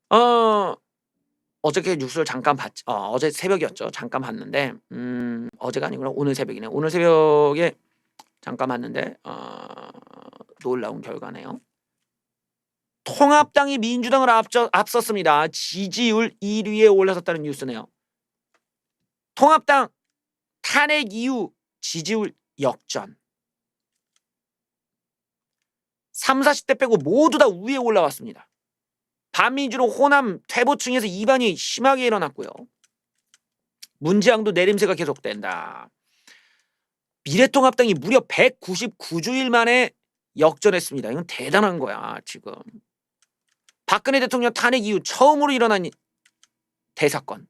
어 어저께 뉴스를 잠깐 어제 새벽이었죠. 잠깐 봤는데 어제가 아니구나. 오늘 새벽이네. 오늘 새벽에 잠깐 봤는데 놀라운 결과네요. 통합당이 민주당을 앞섰습니다. 지지율 1 위에 올라섰다는 뉴스네요. 통합당 탄핵 이후 지지율 역전. 30-40대 빼고 모두 다 위에 올라왔습니다. 반민주로 호남 퇴보층에서 이반이 심하게 일어났고요. 문재앙도 내림세가 계속된다. 미래통합당이 무려 199주일 만에 역전했습니다. 이건 대단한 거야 지금. 박근혜 대통령 탄핵 이후 처음으로 일어난 대사건.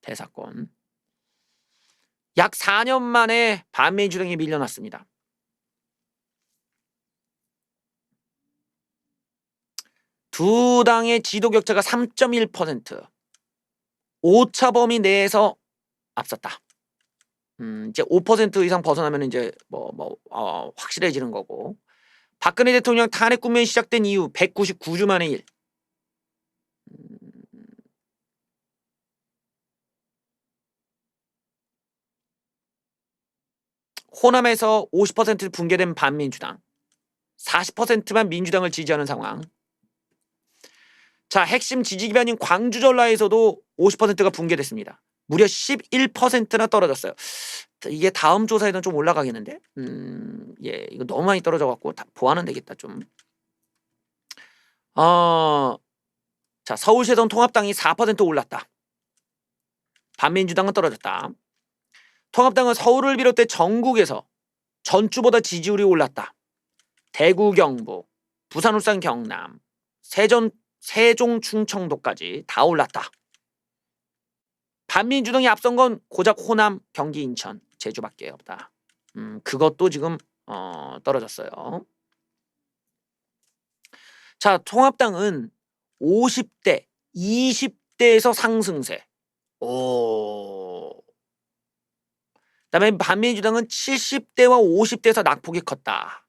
대사건. 약 4년 만에 반민주당이 밀려났습니다. 두 당의 지도 격차가 3.1%. 오차 범위 내에서 앞섰다. 이제 5% 이상 벗어나면 이제 확실해지는 거고. 박근혜 대통령 탄핵 국면이 시작된 이후 199주 만의 일. 호남에서 50% 붕괴된 반민주당, 40%만 민주당을 지지하는 상황. 자, 핵심 지지 기반인 광주 전라에서도 50%가 붕괴됐습니다. 무려 11%나 떨어졌어요. 이게 다음 조사에는 좀 올라가겠는데? 예, 이거 너무 많이 떨어져갖고 보완은 되겠다 좀. 자, 서울시에선 통합당이 4% 올랐다. 반민주당은 떨어졌다. 통합당은 서울을 비롯해 전국에서 전주보다 지지율이 올랐다. 대구, 경북, 부산, 울산, 경남, 세종, 충청도까지 다 올랐다. 반민주당이 앞선 건 고작 호남, 경기, 인천, 제주밖에 없다. 그것도 지금 떨어졌어요. 자, 통합당은 50대, 20대에서 상승세. 그다음에 반민주당은 70대와 50대에서 낙폭이 컸다.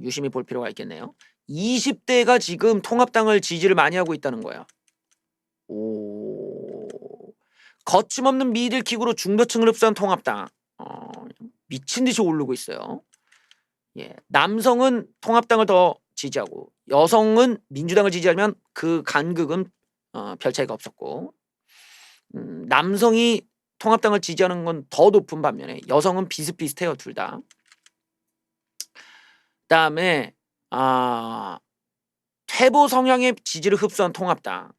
유심히 볼 필요가 있겠네요. 20대가 지금 통합당을 지지를 많이 하고 있다는 거야. 거침없는 미들 킥으로 중도층을 흡수한 통합당. 미친 듯이 오르고 있어요. 예, 남성은 통합당을 더 지지하고 여성은 민주당을 지지하면 그 간극은 별 차이가 없었고 남성이 통합당을 지지하는 건 더 높은 반면에 여성은 비슷비슷해요. 둘 다. 그다음에 퇴보 성향의 지지를 흡수한 통합당.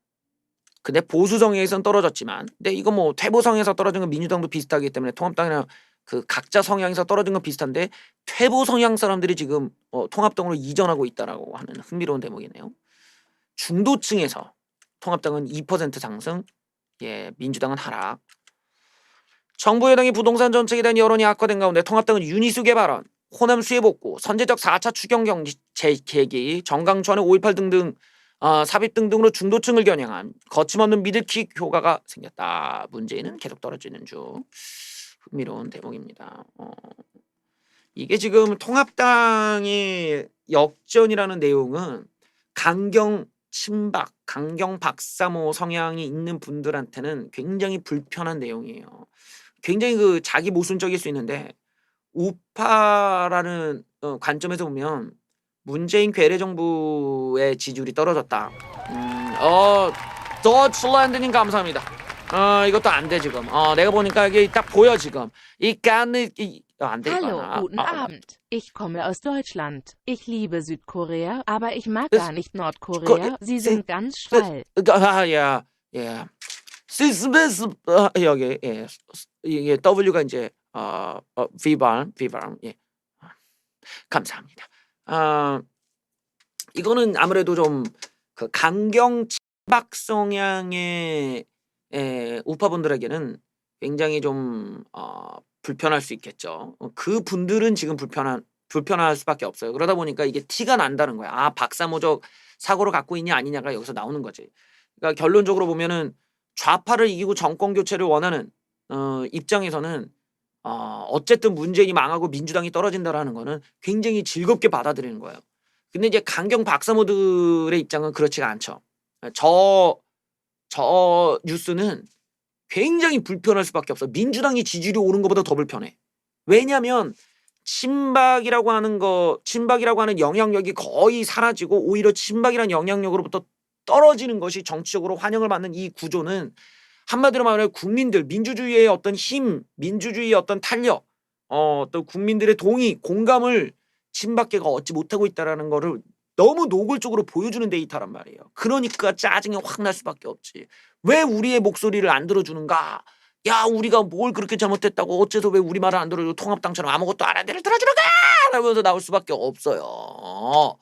근데 보수 성향에선 떨어졌지만, 근데 이거 뭐 퇴보 성향에서 떨어진 건 민주당도 비슷하기 때문에 통합당이랑 그 각자 성향에서 떨어진 건 비슷한데 퇴보 성향 사람들이 지금 통합당으로 이전하고 있다라고 하는 흥미로운 대목이네요. 중도층에서 통합당은 2% 상승, 예, 민주당은 하락. 정부 여당이 부동산 정책에 대한 여론이 악화된 가운데 통합당은 윤희숙의 발언, 호남 수해 복구, 선제적 4차 추경 경제 재개기, 정강촌의 5.18 등등 삽입 등등으로 중도층을 겨냥한 거침없는 미들킥 효과가 생겼다. 문재인은 계속 떨어지는 중. 흥미로운 대목입니다. 이게 지금 통합당의 역전이라는 내용은 강경 친박, 강경 박사모 성향이 있는 분들한테는 굉장히 불편한 내용이에요. 굉장히 그 자기 모순적일 수 있는데 우파라는 관점에서 보면 문재인 괴뢰 정부의 지지율이 떨어졌다. 더치랜드님 감사합니다. 이것도 안 돼 지금. 내가 보니까 이게 딱 보여 지금. 이 깐이 안 돼 이거. Hallo, guten Abend. Ich komme aus Deutschland. Ich liebe Südkorea, aber ich mag gar nicht Nordkorea. Sie sind ganz schall. 야, 예. 시스베스 여기 예. 이게 W가 이제 비발 예. 감사합니다. 이거는 아무래도 좀 그 강경 친박 성향의 우파분들에게는 굉장히 좀 불편할 수 있겠죠. 그 분들은 지금 불편할 수밖에 없어요. 그러다 보니까 이게 티가 난다는 거야. 박사모적 사고를 갖고 있냐 아니냐가 여기서 나오는 거지. 그러니까 결론적으로 보면은 좌파를 이기고 정권 교체를 원하는 입장에서는 어쨌든 문재인이 망하고 민주당이 떨어진다라는 거는 굉장히 즐겁게 받아들이는 거예요. 근데 이제 강경 박사모들의 입장은 그렇지가 않죠. 저 뉴스는 굉장히 불편할 수밖에 없어. 민주당이 지지율이 오른 것보다 더 불편해. 왜냐하면 친박이라고 하는 영향력이 거의 사라지고 오히려 친박이라는 영향력으로부터 떨어지는 것이 정치적으로 환영을 받는 이 구조는 한마디로 말하면 국민들, 민주주의의 어떤 힘, 민주주의의 어떤 탄력, 또 국민들의 동의, 공감을 친박계가 얻지 못하고 있다라는 거를 너무 노골적으로 보여주는 데이터란 말이에요. 그러니까 짜증이 확 날 수밖에 없지. 왜 우리의 목소리를 안 들어주는가? 야, 우리가 뭘 그렇게 잘못했다고 어째서 왜 우리 말을 안 들어주고 통합당처럼 아무것도 안 한 데를 들어주는가? 라면서 나올 수밖에 없어요.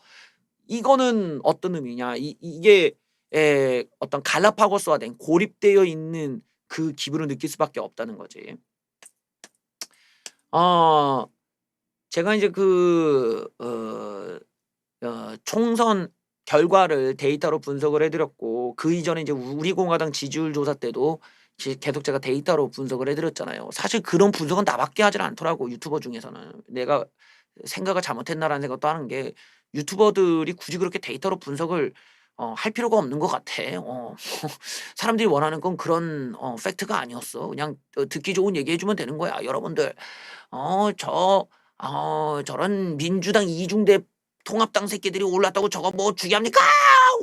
이거는 어떤 의미냐? 이게 어떤 갈라파고스화된 고립되어 있는 그 기분을 느낄 수밖에 없다는 거지. 제가 이제 총선 결과를 데이터로 분석을 해드렸고 그 이전에 이제 우리공화당 지지율 조사 때도 계속 제가 데이터로 분석을 해드렸잖아요. 사실 그런 분석은 나밖에 하질 않더라고 유튜버 중에서는. 내가 생각을 잘못했나라는 생각도 하는 게 유튜버들이 굳이 그렇게 데이터로 분석을 할 필요가 없는 것 같아. 사람들이 원하는 건 그런 팩트가 아니었어. 그냥 듣기 좋은 얘기 해주면 되는 거야. 여러분들 저런 민주당 이중대 통합당 새끼들이 올랐다고 저거 뭐 주기합니까?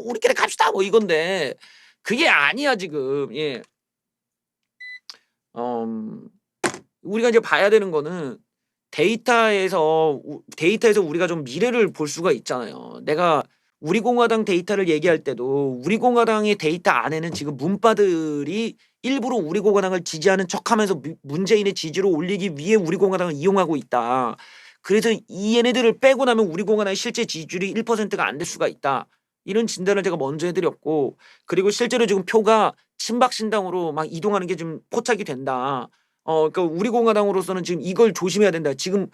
우리끼리 갑시다 뭐 이건데 그게 아니야 지금. 예. 우리가 이제 봐야 되는 거는 데이터에서 우리가 좀 미래를 볼 수가 있잖아요. 내가 우리공화당 데이터를 얘기할 때도 우리공화당의 데이터 안에는 지금 문바들이 일부러 우리공화당을 지지하는 척하면서 문재인의 지지를 올리기 위해 우리공화당을 이용하고 있다. 그래서 이 얘네들을 빼고 나면 우리공화당의 실제 지지율이 1%가 안 될 수가 있다. 이런 진단을 제가 먼저 해드렸고, 그리고 실제로 지금 표가 친박신당으로 막 이동하는 게 좀 포착이 된다. 그러니까 우리공화당으로서는 지금 이걸 조심해야 된다. 지금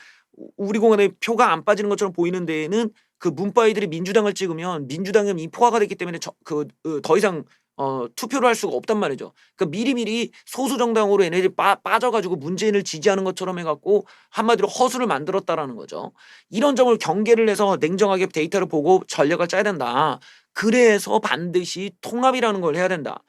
우리공화당의 표가 안 빠지는 것처럼 보이는 데에는 그 문바이들이 민주당을 찍으면 민주당은 이 포화가 됐기 때문에 더 이상 투표를 할 수가 없단 말이죠. 그러니까 미리미리 소수 정당으로 얘네들이 빠져가지고 문재인을 지지하는 것처럼 해갖고 한마디로 허수를 만들었다라는 거죠. 이런 점을 경계를 해서 냉정하게 데이터를 보고 전략을 짜야 된다. 그래서 반드시 통합이라는 걸 해야 된다.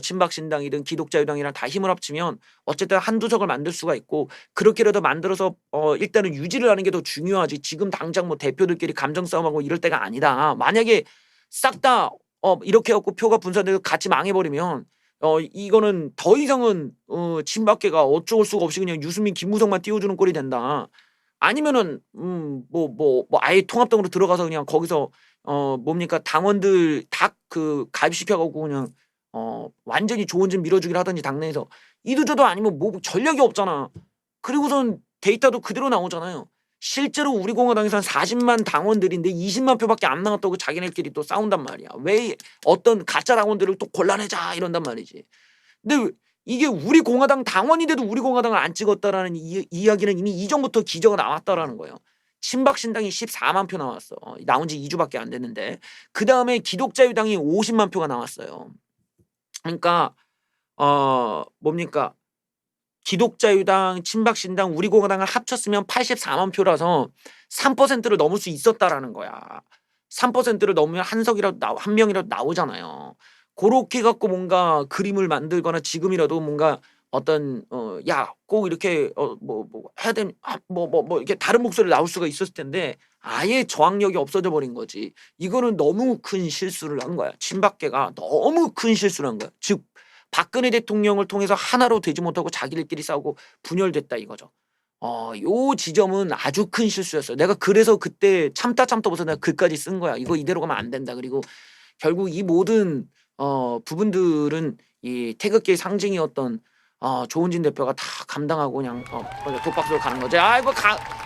친박신당이든 기독자유당이랑 다 힘을 합치면 어쨌든 한두 석을 만들 수가 있고 그렇게라도 만들어서 일단은 유지를 하는 게 더 중요하지. 지금 당장 뭐 대표들끼리 감정 싸움하고 이럴 때가 아니다. 만약에 싹 다 이렇게 해갖고 표가 분산돼서 같이 망해버리면 이거는 더 이상은 친박계가 어쩔 수가 없이 그냥 유승민 김무성만 띄워주는 꼴이 된다. 아니면은 아예 통합당으로 들어가서 그냥 거기서 뭡니까 당원들 다 가입시켜갖고 그냥 완전히 좋은 집 밀어주기를 하든지 당내에서 이도저도 아니면 뭐 전략이 없잖아. 그리고선 데이터도 그대로 나오잖아요. 실제로 우리 공화당에서 한 40만 당원들인데 20만 표밖에 안 나왔다고 자기네끼리 또 싸운단 말이야. 왜 어떤 가짜 당원들을 또 골라내자 이런단 말이지. 근데 이게 우리 공화당 당원인데도 우리 공화당을 안 찍었다라는 이야기는 이미 이전부터 기저가 나왔다라는 거예요. 친박신당이 14만 표 나왔어. 나온 지 2주밖에 안 됐는데 그 다음에 기독자유당이 50만 표가 나왔어요. 그러니까 뭡니까? 기독자유당, 친박신당, 우리공화당을 합쳤으면 84만 표라서 3%를 넘을 수 있었다라는 거야. 3%를 넘으면 한 명이라도 나오잖아요. 그렇게 갖고 뭔가 그림을 만들거나 지금이라도 뭔가 어떤 꼭 이렇게 해야 되는 이렇게 다른 목소리를 나올 수가 있었을 텐데 아예 저항력이 없어져 버린 거지. 이거는 너무 큰 실수를 한 거야. 친박계가 너무 큰 실수를 한 거야. 즉 박근혜 대통령을 통해서 하나로 되지 못하고 자기들끼리 싸우고 분열됐다 이거죠. 요 지점은 아주 큰 실수였어요. 내가 그래서 그때 참다 못해서 내가 글까지 쓴 거야. 이거 이대로 가면 안 된다. 그리고 결국 이 모든 부분들은 이 태극기의 상징이었던 조은진 대표가 다 감당하고 그냥 독박수로 가는 거지. 아이고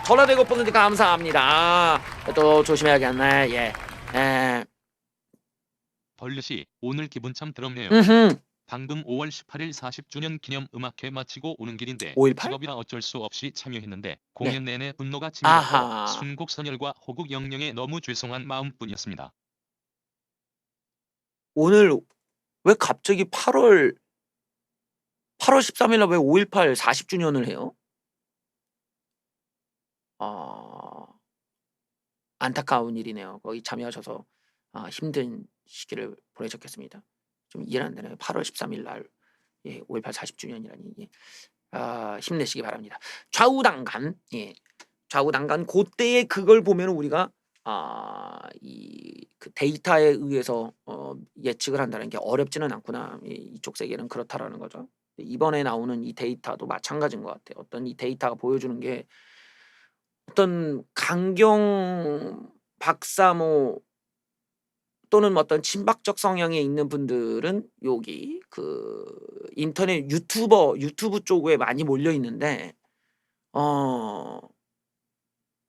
전화대고 보는데 감사합니다. 또 조심해야겠네. 예. 벌릇이 오늘 기분 참 더럽네요. 방금 5월 18일 40주년 기념 음악회 마치고 오는 길인데 5.18? 직업이라 어쩔 수 없이 참여했는데 네. 공연 내내 분노가 아하. 치밀었고 순국 선열과 호국 영령에 너무 죄송한 마음뿐이었습니다. 오늘 왜 갑자기 8월 13일 날 왜 5.18 40주년을 해요? 안타까운 일이네요. 거기 참여하셔서 힘든 시기를 보내셨겠습니다. 좀 이해는 안 되네요. 8월 13일 날 5.18 40주년이라니 힘내시기 바랍니다. 좌우당간 좌우당간 그때의 그걸 보면 우리가 그 데이터에 의해서 예측을 한다는 게 어렵지는 않구나. 이쪽 세계는 그렇다라는 거죠. 이번에 나오는 이 데이터도 마찬가지인 것 같아요. 어떤 이 데이터가 보여주는 게 어떤 강경 박사모 또는 어떤 친박적 성향에 있는 분들은 여기 그 인터넷 유튜브 쪽에 많이 몰려 있는데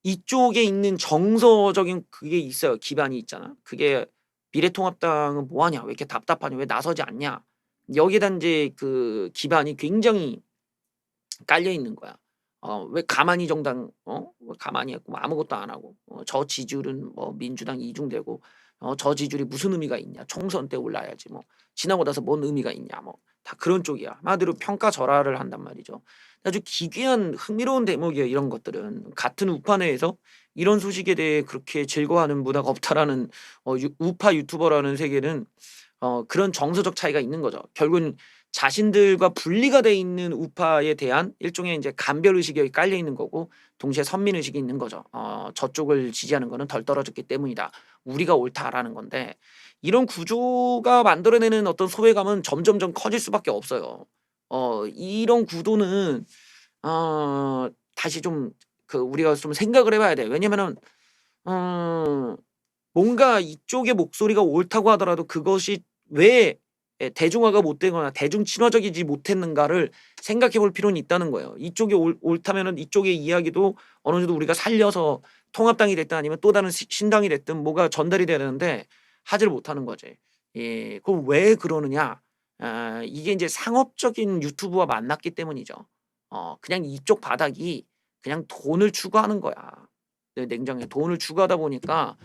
이쪽에 있는 정서적인 그게 있어요. 기반이 있잖아. 그게 미래통합당은 뭐하냐? 왜 이렇게 답답하냐? 왜 나서지 않냐? 여기에다 이제 그 기반이 굉장히 깔려 있는 거야. 왜 가만히 정당 왜 가만히 있고 뭐 아무것도 안 하고 저 지지율은 뭐 민주당 이중되고 저 지지율이 무슨 의미가 있냐? 총선 때 올라야지 뭐 지나고 나서 뭔 의미가 있냐? 뭐 다 그런 쪽이야. 한마디로 평가절하를 한단 말이죠. 아주 기괴한 흥미로운 대목이에요. 이런 것들은 같은 우파 내에서 이런 소식에 대해 그렇게 즐거워하는 문화가 없다라는 우파 유튜버라는 세계는 그런 정서적 차이가 있는 거죠. 결국은 자신들과 분리가 돼 있는 우파에 대한 일종의 이제 간별 의식이 여기 깔려 있는 거고 동시에 선민 의식이 있는 거죠. 저쪽을 지지하는 거는 덜 떨어졌기 때문이다. 우리가 옳다라는 건데 이런 구조가 만들어내는 어떤 소외감은 점점점 커질 수밖에 없어요. 이런 구도는 다시 좀 우리가 좀 생각을 해봐야 돼. 왜냐면은 뭔가 이쪽의 목소리가 옳다고 하더라도 그것이 왜 대중화가 못 되거나 대중 친화적이지 못했는가를 생각해 볼 필요는 있다는 거예요. 이쪽이 옳다면은 이쪽의 이야기도 어느 정도 우리가 살려서 통합당이 됐든 아니면 또 다른 신당이 됐든 뭐가 전달이 돼야 되는데 하지를 못하는 거지. 그럼 왜 그러느냐? 이게 이제 상업적인 유튜브와 만났기 때문이죠. 그냥 이쪽 바닥이 그냥 돈을 추구하는 거야. 냉정해. 돈을 추구하다 보니까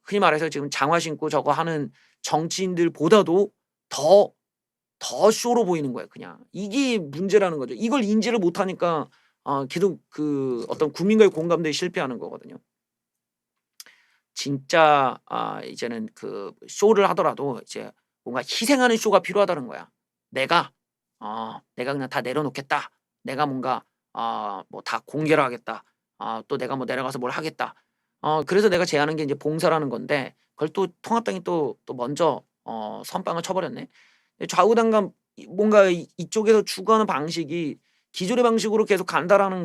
흔히 말해서 지금 장화 신고 저거 하는 정치인들보다도 더 쇼로 보이는 거예요. 그냥 이게 문제라는 거죠. 이걸 인지를 못하니까 계속 그 어떤 국민과의 공감대에 실패하는 거거든요. 진짜 이제는 그 쇼를 하더라도 이제 뭔가 희생하는 쇼가 필요하다는 거야. 내가 그냥 다 내려놓겠다. 내가 뭔가 뭐 다 공개를 하겠다. 또 내가 뭐 내려가서 뭘 하겠다. 그래서 내가 제안한 게 이제 봉사라는 건데 그걸 또 통합당이 또 먼저 선빵을 쳐버렸네. 좌우당간 뭔가 이쪽에서 추구하는 방식이 기존의 방식으로 계속 간다라는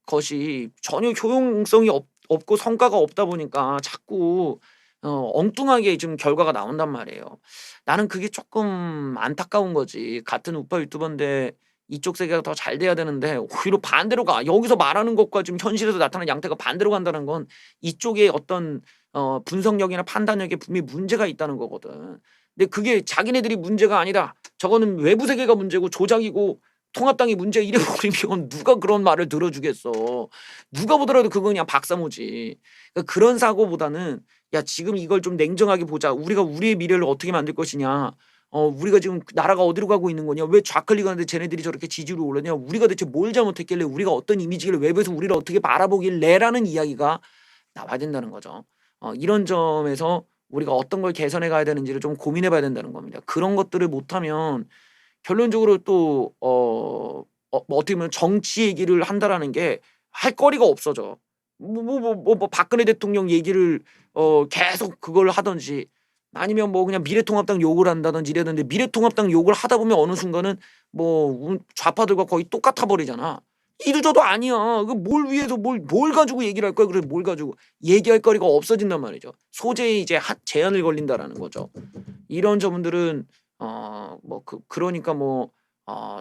것이 전혀 효용성이 없고 성과가 없다 보니까 자꾸 엉뚱하게 지금 결과가 나온단 말이에요. 나는 그게 조금 안타까운 거지. 같은 우파 유튜버인데 이쪽 세계가 더 잘 돼야 되는데 오히려 반대로 가. 여기서 말하는 것과 지금 현실에서 나타나는 양태가 반대로 간다는 건 이쪽에 어떤 분석력이나 판단력에 분명히 문제가 있다는 거거든. 근데 그게 자기네들이 문제가 아니다. 저거는 외부 세계가 문제고 조작이고 통합당이 문제 이래 버리면 누가 그런 말을 들어주겠어. 누가 보더라도 그건 그냥 박사모지. 그러니까 그런 사고보다는 야 지금 이걸 좀 냉정하게 보자. 우리가 우리의 미래를 어떻게 만들 것이냐. 우리가 지금 나라가 어디로 가고 있는 거냐. 왜 좌클릭 하는데 쟤네들이 저렇게 지지율이 올랐냐. 우리가 대체 뭘 잘못했길래 우리가 어떤 이미지를 외부에서 우리를 어떻게 바라보길래라는 이야기가 나와야 된다는 거죠. 이런 점에서 우리가 어떤 걸 개선해 가야 되는지를 좀 고민해 봐야 된다는 겁니다. 그런 것들을 못하면 결론적으로 또 뭐 어떻게 보면 정치 얘기를 한다라는 게 할 거리가 없어져. 박근혜 대통령 얘기를 계속 그걸 하든지 아니면 뭐 그냥 미래통합당 욕을 한다든지 이랬는데 미래통합당 욕을 하다 보면 어느 순간은 뭐 좌파들과 거의 똑같아 버리잖아. 이도 저도 아니야. 그 뭘 위해서 뭘 가지고 얘기를 할 거야. 그래 뭘 가지고 얘기할 거리가 없어진단 말이죠. 소재에 이제 제한을 걸린다라는 거죠. 이런 점들은 그러니까 뭐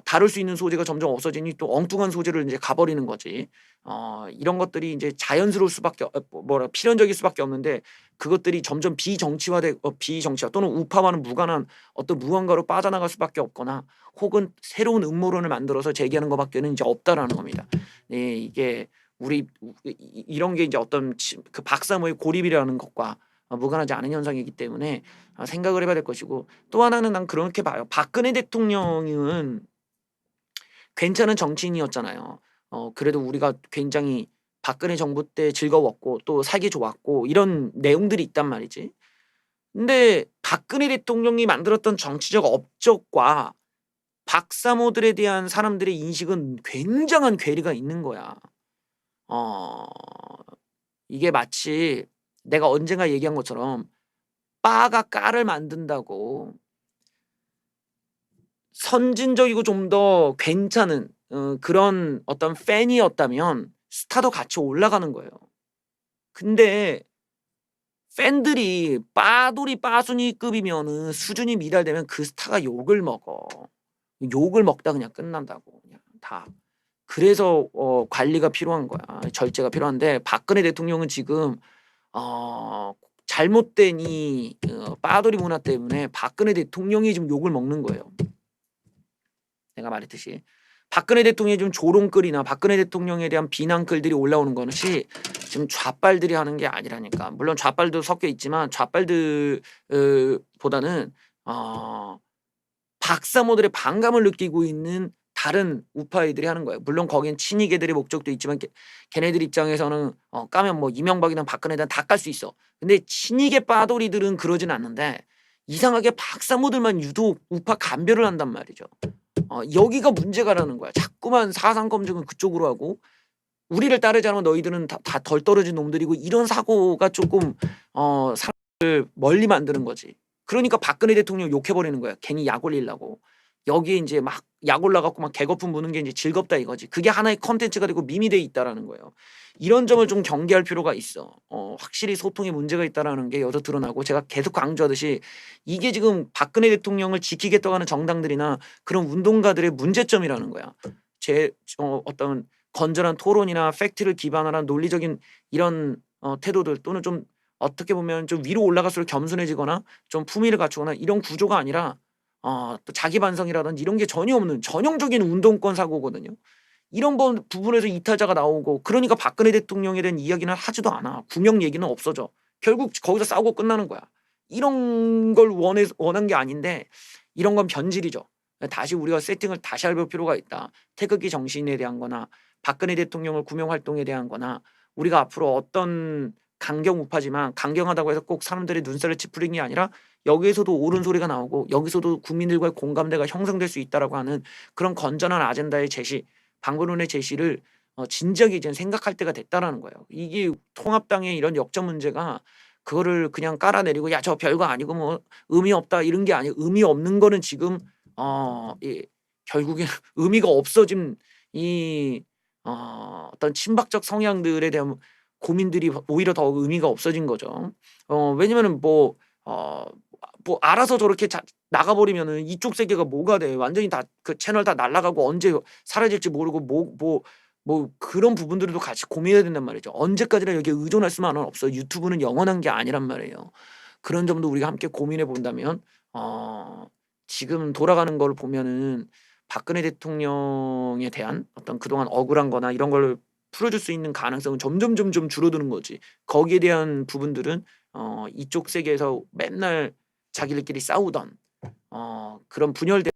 다룰 수 있는 소재가 점점 없어지니 또 엉뚱한 소재를 이제 가버리는 거지. 이런 것들이 이제 자연스러울 수밖에 필연적일 수밖에 없는데 그것들이 점점 비정치화 또는 우파와는 무관한 어떤 무언가로 빠져나갈 수밖에 없거나 혹은 새로운 음모론을 만들어서 제기하는 것밖에는 이제 없다라는 겁니다. 네, 이게 이런 게 이제 어떤 그 박사모의 고립이라는 것과 무관하지 않은 현상이기 때문에 생각을 해봐야 될 것이고 또 하나는 난 그렇게 봐요. 박근혜 대통령은 괜찮은 정치인이었잖아요. 그래도 우리가 굉장히 박근혜 정부 때 즐거웠고 또 살기 좋았고 이런 내용들이 있단 말이지. 근데 박근혜 대통령이 만들었던 정치적 업적과 박사모들에 대한 사람들의 인식은 굉장한 괴리가 있는 거야. 어 이게 마치 내가 언젠가 얘기한 것처럼 빠가 까를 만든다고 선진적이고 좀 더 괜찮은 그런 어떤 팬이었다면 스타도 같이 올라가는 거예요. 근데 팬들이 빠돌이 빠순이급이면은 수준이 미달되면 그 스타가 욕을 먹어. 욕을 먹다 그냥 끝난다고 그냥 다. 그래서 관리가 필요한 거야. 절제가 필요한데 박근혜 대통령은 지금 잘못된 이 빠돌이 문화 때문에 박근혜 대통령이 지금 욕을 먹는 거예요. 내가 말했듯이 박근혜 대통령이 좀 조롱글이나 박근혜 대통령에 대한 비난글들이 올라오는 것이 지금 좌빨들이 하는 게 아니라니까. 물론 좌빨도 섞여 있지만 좌빨들 보다는 박사모들의 반감을 느끼고 있는 다른 우파이들이 하는 거예요. 물론 거긴 친이계들의 목적도 있지만 걔네들 입장에서는 까면 뭐 이명박이나 박근혜든 다 깔 수 있어. 근데 친이계 빠돌이들은 그러진 않는데 이상하게 박사모들만 유독 우파 감별을 한단 말이죠. 여기가 문제가라는 거야. 자꾸만 사상 검증은 그쪽으로 하고 우리를 따르지 않으면 너희들은 다 덜 떨어진 놈들이고 이런 사고가 조금 사람을 멀리 만드는 거지. 그러니까 박근혜 대통령 욕해버리는 거야. 괜히 약 올리려고. 여기에 이제 막 약 올라갖고 막 개거품 무는 게 이제 즐겁다 이거지. 그게 하나의 컨텐츠가 되고 밈이 돼 있다라는 거예요. 이런 점을 좀 경계할 필요가 있어. 확실히 소통에 문제가 있다라는 게 여기서 드러나고 제가 계속 강조하듯이 이게 지금 박근혜 대통령을 지키겠다고 하는 정당들이나 그런 운동가들의 문제점이라는 거야. 어떤 건전한 토론이나 팩트를 기반으로 한 논리적인 이런 태도들 또는 좀 어떻게 보면 좀 위로 올라갈수록 겸손해지거나 좀 품위를 갖추거나 이런 구조가 아니라 또 자기 반성이라든지 이런 게 전혀 없는 전형적인 운동권 사고거든요. 이런 부분에서 이탈자가 나오고 그러니까 박근혜 대통령에 대한 이야기는 하지도 않아. 구명 얘기는 없어져. 결국 거기서 싸우고 끝나는 거야. 이런 걸 원한 게 아닌데 이런 건 변질이죠. 다시 우리가 세팅을 다시 해볼 필요가 있다. 태극기 정신에 대한 거나 박근혜 대통령을 구명 활동에 대한 거나 우리가 앞으로 어떤 강경 우파지만 강경하다고 해서 꼭 사람들의 눈살을 찌푸리는 게 아니라 여기에서도 옳은 소리가 나오고 여기서도 국민들과의 공감대가 형성될 수 있다라고 하는 그런 건전한 아젠다의 제시, 방법론의 제시를 진지하게 이제 생각할 때가 됐다라는 거예요. 이게 통합당의 이런 역적 문제가 그거를 그냥 깔아내리고 야 저 별거 아니고 뭐 의미 없다 이런 게 아니고 의미 없는 거는 지금 결국에 의미가 없어진 이 어떤 친박적 성향들에 대한 고민들이 오히려 더 의미가 없어진 거죠. 왜냐면은 뭐 알아서 저렇게 나가버리면은 이쪽 세계가 뭐가 돼? 완전히 다 그 채널 다 날아가고 언제 사라질지 모르고 뭐 그런 부분들도 같이 고민해야 된단 말이죠. 언제까지나 여기에 의존할 수만은 없어. 유튜브는 영원한 게 아니란 말이에요. 그런 점도 우리가 함께 고민해 본다면 지금 돌아가는 걸 보면은 박근혜 대통령에 대한 어떤 그동안 억울한 거나 이런 걸 풀어줄 수 있는 가능성은 점점 줄어드는 거지. 거기에 대한 부분들은 이쪽 세계에서 맨날 자기들끼리 싸우던 그런 분열된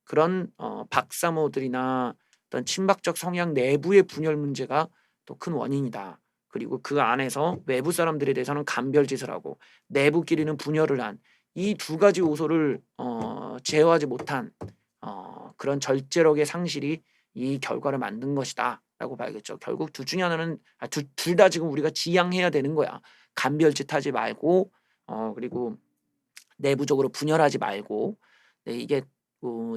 그런 박사모들이나 어떤 친박적 성향 내부의 분열 문제가 또 큰 원인이다. 그리고 그 안에서 외부 사람들에 대해서는 간별짓을 하고 내부끼리는 분열을 한 이 두 가지 요소를 제어하지 못한 그런 절제력의 상실이 이 결과를 만든 것이다라고 봐야겠죠. 결국 둘 중에 하나는 둘 다 지금 우리가 지양해야 되는 거야. 간별짓하지 말고 그리고 내부적으로 분열하지 말고 이게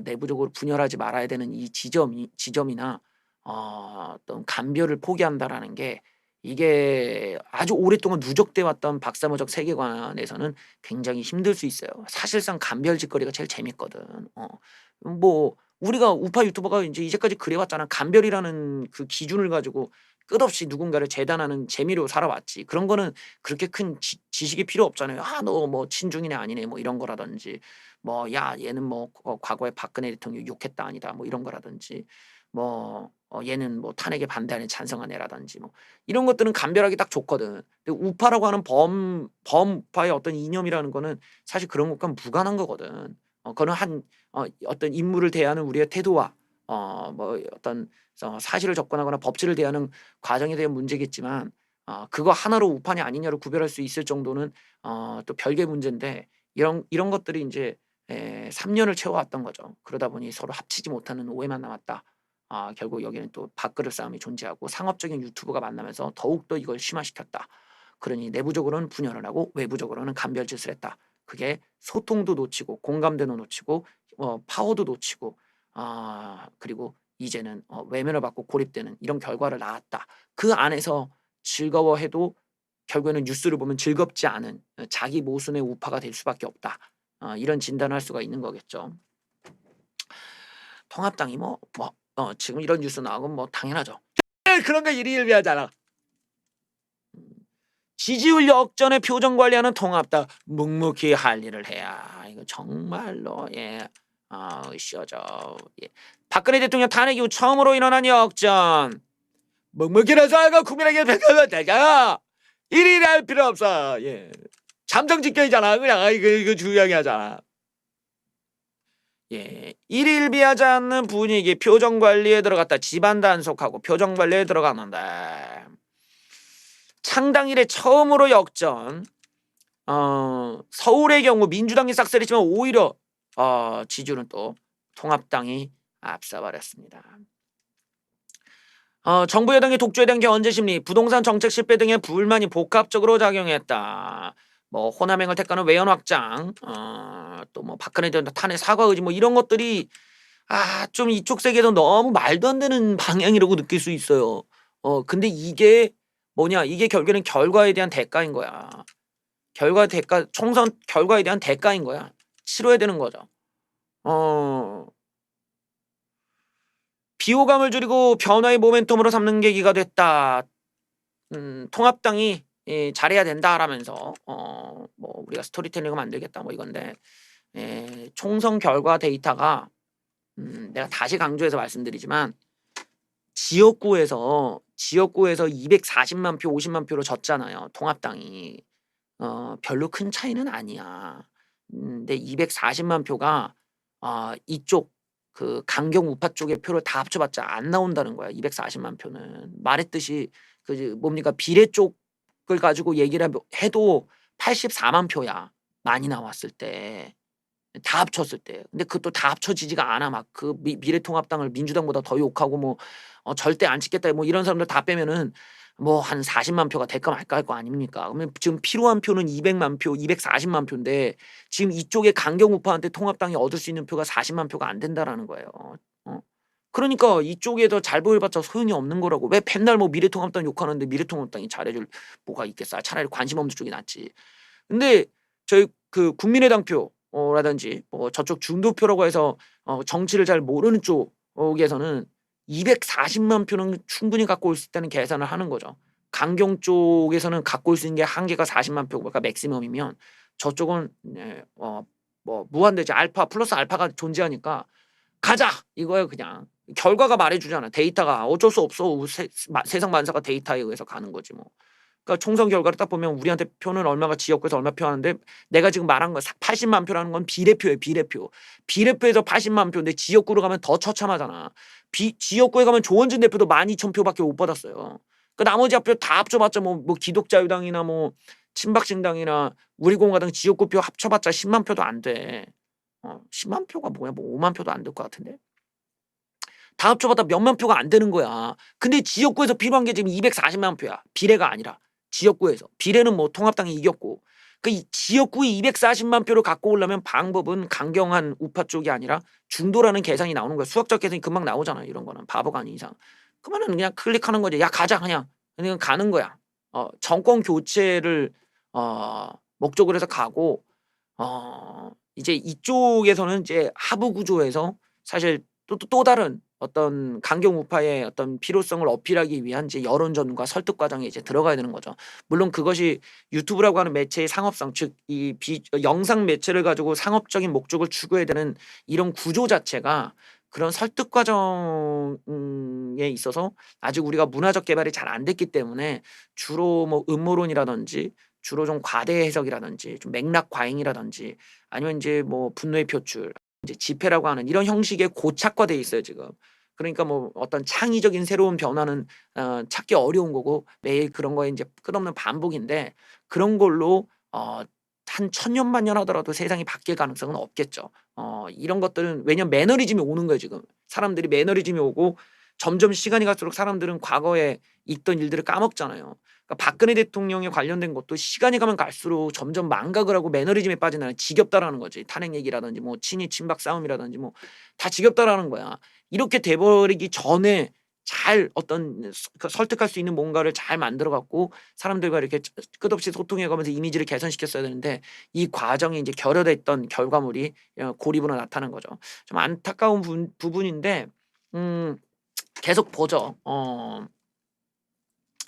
내부적으로 분열하지 말아야 되는 이 지점이나 어떤 간별을 포기한다라는 게 이게 아주 오랫동안 누적돼 왔던 박사모적 세계관에서는 굉장히 힘들 수 있어요. 사실상 간별짓거리가 제일 재밌거든. 뭐 우리가 우파 유튜버가 이제까지 그래왔잖아. 간별이라는 그 기준을 가지고 끝없이 누군가를 재단하는 재미로 살아왔지. 그런 거는 그렇게 큰 지식이 필요 없잖아요. 너 뭐 친중이네 아니네 뭐 이런 거라든지 뭐 야 얘는 뭐 과거에 박근혜 대통령 욕했다 아니다 뭐 이런 거라든지 뭐 얘는 뭐 탄핵에 반대하는 찬성한 애라든지 뭐 이런 것들은 간별하기 딱 좋거든. 근데 우파라고 하는 범우파의 어떤 이념이라는 거는 사실 그런 것과 무관한 거거든. 그거는 어떤 인물을 대하는 우리의 태도와 뭐 어떤 사실을 접근하거나 법치를 대하는 과정에 대한 문제겠지만 그거 하나로 우판이 아니냐를 구별할 수 있을 정도는 또 별개의 문제인데 이런 것들이 이제 3년을 채워왔던 거죠. 그러다 보니 서로 합치지 못하는 오해만 남았다. 결국 여기는 또 밥그릇 싸움이 존재하고 상업적인 유튜브가 만나면서 더욱더 이걸 심화시켰다. 그러니 내부적으로는 분열을 하고 외부적으로는 간별짓을 했다. 그게 소통도 놓치고 공감대도 놓치고 파워도 놓치고 그리고 이제는 외면을 받고 고립되는 이런 결과를 낳았다. 그 안에서 즐거워해도 결국에는 뉴스를 보면 즐겁지 않은 자기 모순의 우파가 될 수밖에 없다. 이런 진단을 할 수가 있는 거겠죠. 통합당이 지금 이런 뉴스 나오면 뭐 당연하죠. 그런 거 일희일비하잖아. 지지율 역전의 표정 관리하는 통합당 묵묵히 할 일을 해야 이거 정말로 으쌰져. 박근혜 대통령 탄핵 이후 처음으로 일어난 역전. 묵묵히라서 알고 국민에게 백하면 되잖아. 일일할 필요 없어. 잠정 직결이잖아. 그냥 이거 중요하게 하잖아. 일일비하지 않는 분위기 표정 관리에 들어갔다. 집안 단속하고 표정 관리에 들어가는데 창당 이래 처음으로 역전. 서울의 경우 민주당이 싹쓸이지만 오히려 지지율은 또 통합당이 앞서버렸습니다. 정부 여당의 독주에 대한 견제 심리, 부동산 정책 실패 등의 불만이 복합적으로 작용했다. 뭐 호남행을 택하는 외연 확장, 또 뭐 박근혜 대통령 탄핵 사과 의지 뭐 이런 것들이 좀 이쪽 세계에서 너무 말도 안 되는 방향이라고 느낄 수 있어요. 근데 이게 뭐냐? 이게 결국에는 결과에 대한 대가인 거야. 총선 결과에 대한 대가인 거야. 치러야 되는 거죠. 비호감을 줄이고 변화의 모멘텀으로 삼는 계기가 됐다. 통합당이 잘해야 된다라면서 뭐 우리가 스토리텔링을 만들겠다 뭐 이건데 총선 결과 데이터가 내가 다시 강조해서 말씀드리지만 지역구에서 240만 표, 50만 표로 졌잖아요. 통합당이 별로 큰 차이는 아니야. 근데 240만 표가 이쪽 그 강경 우파 쪽의 표를 다 합쳐봤자 안 나온다는 거야. 240만 표는 말했듯이 뭡니까 비례 쪽을 가지고 얘기를 해도 84만 표야. 많이 나왔을 때. 다 합쳤을 때. 근데 그것도 다 합쳐지지가 않아. 막 그 미래통합당을 민주당보다 더 욕하고 뭐 절대 안 찍겠다 뭐 이런 사람들 다 빼면은 뭐 한 40만 표가 될까 말까 할 거 아닙니까? 그러면 지금 필요한 표는 200만 표, 240만 표인데 지금 이쪽에 강경 우파한테 통합당이 얻을 수 있는 표가 40만 표가 안 된다라는 거예요. 그러니까 이쪽에서 잘 보여봤자 소용이 없는 거라고. 왜 맨날 뭐 미래통합당 욕하는데 미래통합당이 잘해줄 뭐가 있겠어? 차라리 관심 없는 쪽이 낫지. 근데 저희 그 국민의당 표 라든지 뭐 저쪽 중도표라고 해서 정치를 잘 모르는 쪽에서는 240만 표는 충분히 갖고 올 수 있다는 계산을 하는 거죠. 강경 쪽에서는 갖고 올 수 있는 게 한계가 40만 표가 맥시멈이면 저쪽은 뭐 무한대지 알파 플러스 알파가 존재하니까 가자 이거예요. 그냥 결과가 말해주잖아. 데이터가 어쩔 수 없어. 세상 만사가 데이터에 의해서 가는 거지 뭐. 그러니까 총선 결과를 딱 보면 우리한테 표는 얼마가 지역구에서 얼마 표 하는데 내가 지금 말한 거 80만 표라는 건 비례표예요. 비례표에서 80만 표인데 지역구로 가면 더 처참하잖아. 지역구에 가면 조원진 대표도 12,000표밖에 못 받았어요. 그 나머지 표 다 합쳐봤자 뭐 기독자유당이나 뭐 친박신당이나 우리공화당 지역구표 합쳐봤자 10만 표도 안 돼. 10만 표가 뭐야? 뭐 5만 표도 안 될 것 같은데. 다 합쳐봤자 몇만 표가 안 되는 거야. 근데 지역구에서 필요한 게 지금 240만 표야. 비례가 아니라. 지역구에서. 비례는 뭐 통합당이 이겼고. 그 지역구에 240만 표를 갖고 오려면 방법은 강경한 우파 쪽이 아니라 중도라는 계산이 나오는 거야. 수학적 계산이 금방 나오잖아. 이런 거는. 바보가 아닌 이상. 그러면 그냥 클릭하는 거지. 야 가자 그냥 가는 거야. 정권 교체를 목적으로 해서 가고 이제 이쪽에서는 이제 하부 구조에서 사실 또 다른 어떤 강경 우파의 어떤 필요성을 어필하기 위한 이제 여론전과 설득 과정에 이제 들어가야 되는 거죠. 물론 그것이 유튜브라고 하는 매체의 상업성, 즉 이 영상 매체를 가지고 상업적인 목적을 추구해야 되는 이런 구조 자체가 그런 설득 과정에 있어서 아직 우리가 문화적 개발이 잘 안 됐기 때문에 주로 뭐 음모론이라든지 주로 좀 과대 해석이라든지 좀 맥락 과잉이라든지 아니면 이제 뭐 분노의 표출, 이제 집회라고 하는 이런 형식의 고착화돼 있어요 지금. 그러니까 뭐 어떤 창의적인 새로운 변화는 찾기 어려운 거고 매일 그런 거에 이제 끝없는 반복인데 그런 걸로 한 천년만년 하더라도 세상이 바뀔 가능성은 없겠죠. 이런 것들은 왜냐면 매너리즘이 오는 거예요 지금. 사람들이 매너리즘이 오고 점점 시간이 갈수록 사람들은 과거에 있던 일들을 까먹잖아요. 그러니까 박근혜 대통령에 관련된 것도 시간이 가면 갈수록 점점 망각을 하고 매너리즘에 빠지는 지겹다라는 거지. 탄핵 얘기라든지 뭐 친이 친박 싸움이라든지 뭐 다 지겹다라는 거야. 이렇게 돼버리기 전에 잘 어떤 설득할 수 있는 뭔가를 잘 만들어 갖고 사람들과 이렇게 끝없이 소통해 가면서 이미지를 개선시켰어야 되는데 이 과정이 이제 결여됐던 결과물이 고립으로 나타난 거죠. 좀 안타까운 부분인데 계속 보죠.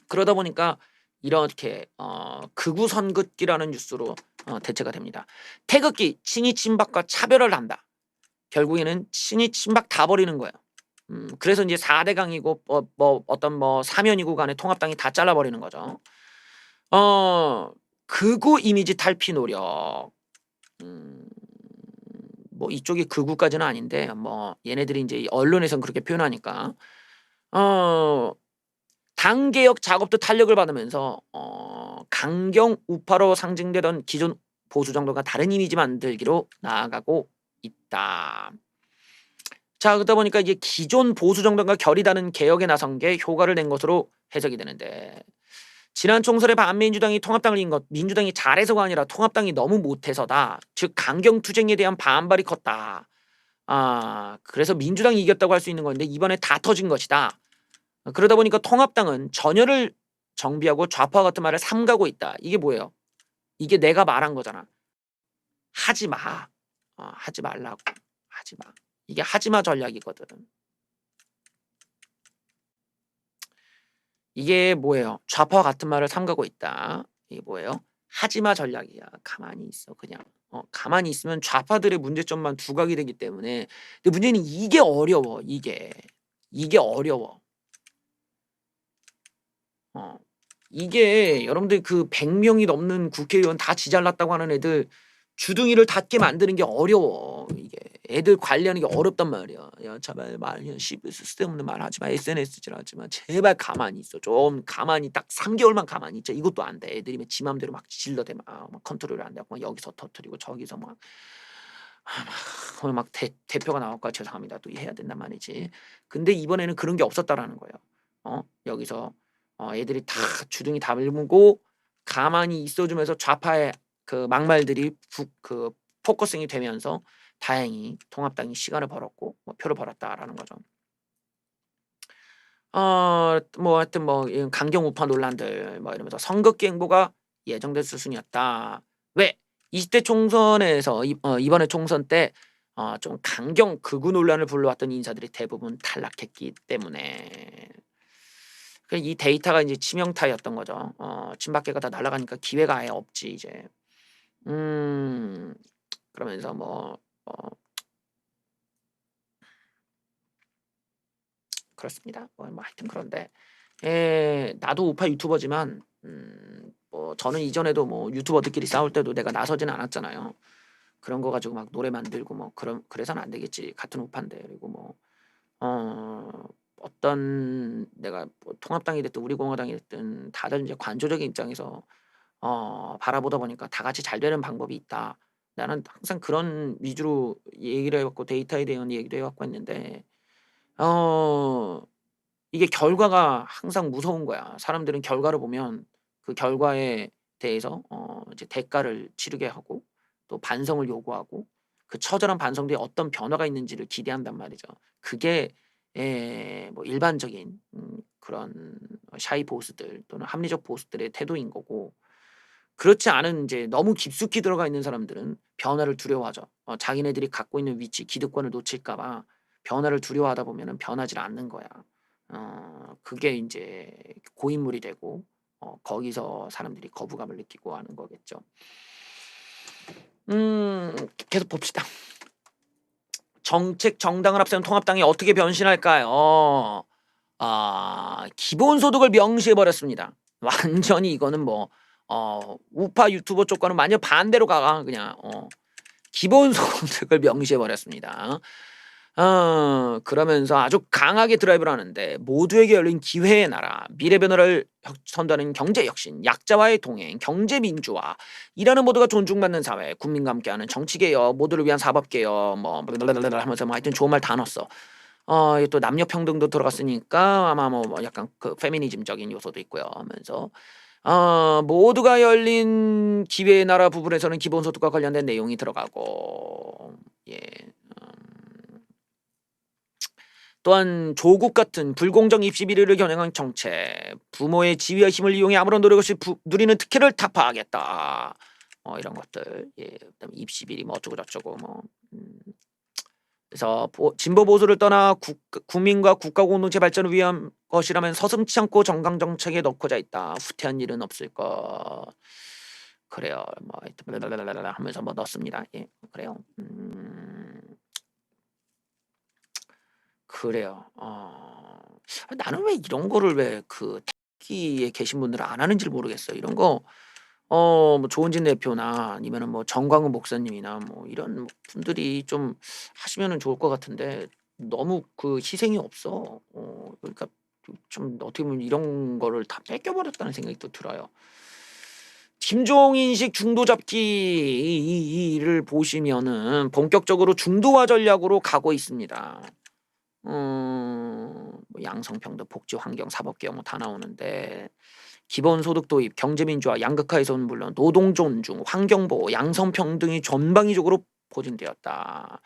그러다 보니까 이렇게 극우 선긋기라는 뉴스로 대체가 됩니다. 태극기 친이 친박과 차별을 한다. 결국에는 친이 친박 다 버리는 거예요. 그래서 이제 4대강이고 어떤 뭐 사면이고 간에 통합당이 다 잘라버리는 거죠. 극우 이미지 탈피 노력. 뭐 이쪽이 극우까지는 아닌데 뭐 얘네들이 이제 언론에선 그렇게 표현하니까 당 개혁 작업도 탄력을 받으면서 강경 우파로 상징되던 기존 보수 정당과 다른 이미지 만들기로 나아가고 있다. 자, 그러다 보니까 이게 기존 보수 정당과 결이 다른 개혁에 나선 게 효과를 낸 것으로 해석이 되는데 지난 총선에 반민주당이 통합당을 이긴 것 민주당이 잘해서가 아니라 통합당이 너무 못해서다. 즉 강경투쟁에 대한 반발이 컸다. 그래서 민주당이 이겼다고 할 수 있는 건데 이번에 다 터진 것이다. 그러다 보니까 통합당은 전열을 정비하고 좌파 같은 말을 삼가고 있다. 이게 뭐예요? 이게 내가 말한 거잖아. 하지 마. 하지 말라고. 하지 마. 이게 하지마 전략이거든. 이게 뭐예요? 좌파와 같은 말을 삼가고 있다. 이게 뭐예요? 하지마 전략이야. 가만히 있어 그냥. 가만히 있으면 좌파들의 문제점만 두각이 되기 때문에. 근데 문제는 이게 어려워. 이게 어려워. 이게 여러분들 그 100명이 넘는 국회의원 다 지잘났다고 하는 애들 주둥이를 닫게 만드는 게 어려워. 이게 애들 관리하는 게 어렵단 말이야. 야 제발 쓸데없는 말 하지 마. SNS질 하지 마. 제발 가만히 있어. 좀 가만히 딱 3개월만 가만히 있자. 이것도 안 돼. 애들이 지 맘대로 막 질러대 막 컨트롤이 안 되고 막 여기서 터뜨리고 저기서 막 오늘 막 대표가 나올까 죄송합니다. 또 해야 된단 말이지. 근데 이번에는 그런 게 없었다라는 거예요. 여기서 애들이 다 주둥이 다물고 가만히 있어주면서 좌파의 그 막말들이 그 포커싱이 되면서 다행히 통합당이 시간을 벌었고 표를 벌었다라는 거죠. 뭐 하여튼 뭐 강경 우파 논란들 뭐 이러면서 선긋기 행보가 예정된 수순이었다. 왜? 20대 총선에서 이번에 총선 때 좀 강경 극우 논란을 불러왔던 인사들이 대부분 탈락했기 때문에 이 데이터가 이제 치명타였던 거죠. 친박계가 다 날아가니까 기회가 아예 없지 이제. 그러면서 그렇습니다. 뭐 하여튼 그런데 나도 우파 유튜버지만 뭐 저는 이전에도 뭐 유튜버들끼리 싸울 때도 내가 나서지는 않았잖아요. 그런 거 가지고 막 노래 만들고 뭐 그래서는 안 되겠지. 같은 우파인데. 그리고 뭐 어떤 내가 뭐 통합당이 됐든 우리공화당이 됐든 다들 이제 관조적인 입장에서 바라보다 보니까 다 같이 잘 되는 방법이 있다. 나는 항상 그런 위주로 얘기를 해왔고 데이터에 대한 얘기도 해왔고 했는데 이게 결과가 항상 무서운 거야. 사람들은 결과를 보면 그 결과에 대해서 이제 대가를 치르게 하고 또 반성을 요구하고 그 처절한 반성 뒤에 어떤 변화가 있는지를 기대한단 말이죠. 그게 뭐 일반적인 그런 샤이 보수들 또는 합리적 보수들의 태도인 거고 그렇지 않은 이제 너무 깊숙이 들어가 있는 사람들은 변화를 두려워하죠. 자기네들이 갖고 있는 위치, 기득권을 놓칠까 봐 변화를 두려워하다 보면은 변하지 않는 거야. 그게 이제 고인물이 되고 거기서 사람들이 거부감을 느끼고 하는 거겠죠. 계속 봅시다. 정책 정당을 앞세운 통합당이 어떻게 변신할까요? 기본소득을 명시해 버렸습니다. 완전히 이거는 뭐 우파 유튜버 쪽과는 완전 반대로 가 그냥 기본소득을 명시해 버렸습니다. 그러면서 아주 강하게 드라이브를 하는데 모두에게 열린 기회의 나라, 미래 변화를 선도하는 경제 혁신, 약자와의 동행, 경제 민주화, 일하는 모두가 존중받는 사회, 국민과 함께하는 정치 개혁, 모두를 위한 사법 개혁, 뭐 하면서 뭐 하여튼 좋은 말 다 넣었어. 이게 또 남녀 평등도 들어갔으니까 아마 뭐 약간 그 페미니즘적인 요소도 있고요. 하면서 모두가 열린 기회의 나라 부분에서는 기본소득과 관련된 내용이 들어가고, 예. 또한 조국 같은 불공정 입시 비리를 겨냥한 정책, 부모의 지위와 힘을 이용해 아무런 노력 없이 누리는 특혜를 타파하겠다. 이런 것들, 예, 그다음에 입시 비리 뭐 어쩌고 저쩌고 뭐. 그래서 진보 보수를 떠나 국민과 국가 공동체 발전을 위한 것이라면 서슴지 않고 정강 정책에 넣고자 있다. 후퇴한 일은 없을 것. 그래요. 뭐 하면서 뭐 넣습니다. 예, 그래요. 그래요. 나는 왜 이런 거를 왜 그 택기에 계신 분들은 안 하는지를 모르겠어요. 이런 거 뭐 조은진 대표나 아니면은 뭐 정광훈 목사님이나 뭐 이런 분들이 좀 하시면은 좋을 것 같은데 너무 그 희생이 없어. 그러니까 좀 어떻게 보면 이런 거를 다 뺏겨버렸다는 생각이 또 들어요. 김종인식 중도 잡기를 보시면은 본격적으로 중도화 전략으로 가고 있습니다. 뭐 양성평등, 복지, 환경, 사법개혁 뭐 다 나오는데 기본소득 도입, 경제민주화, 양극화에서는 물론 노동 존중, 환경보호, 양성평등이 전방위적으로 포진되었다.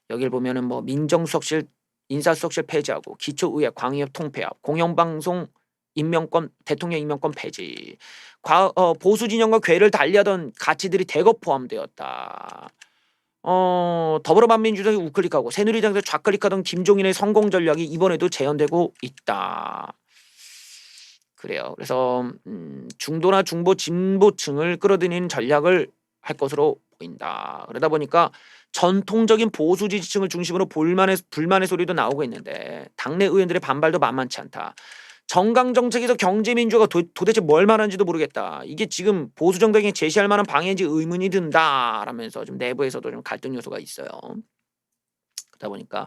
여기를 보면은 뭐 민정수석실, 인사수석실 폐지하고 기초의회, 광의협 통폐합, 공영방송 임명권, 대통령 임명권 폐지, 보수 진영과 궤를 달리하던 가치들이 대거 포함되었다. 더불어민주당이 우클릭하고 새누리당에서 좌클릭하던 김종인의 성공 전략이 이번에도 재현되고 있다. 그래요. 그래서 중도나 중보 진보층을 끌어들이는 전략을 할 것으로 보인다. 그러다 보니까 전통적인 보수 지지층을 중심으로 불만의 소리도 나오고 있는데 당내 의원들의 반발도 만만치 않다. 정강 정책에서 경제 민주화가 도대체 뭘 말하는지도 모르겠다. 이게 지금 보수 정당이 제시할 만한 방향인지 의문이 든다라면서 좀 내부에서도 좀 갈등 요소가 있어요. 그러다 보니까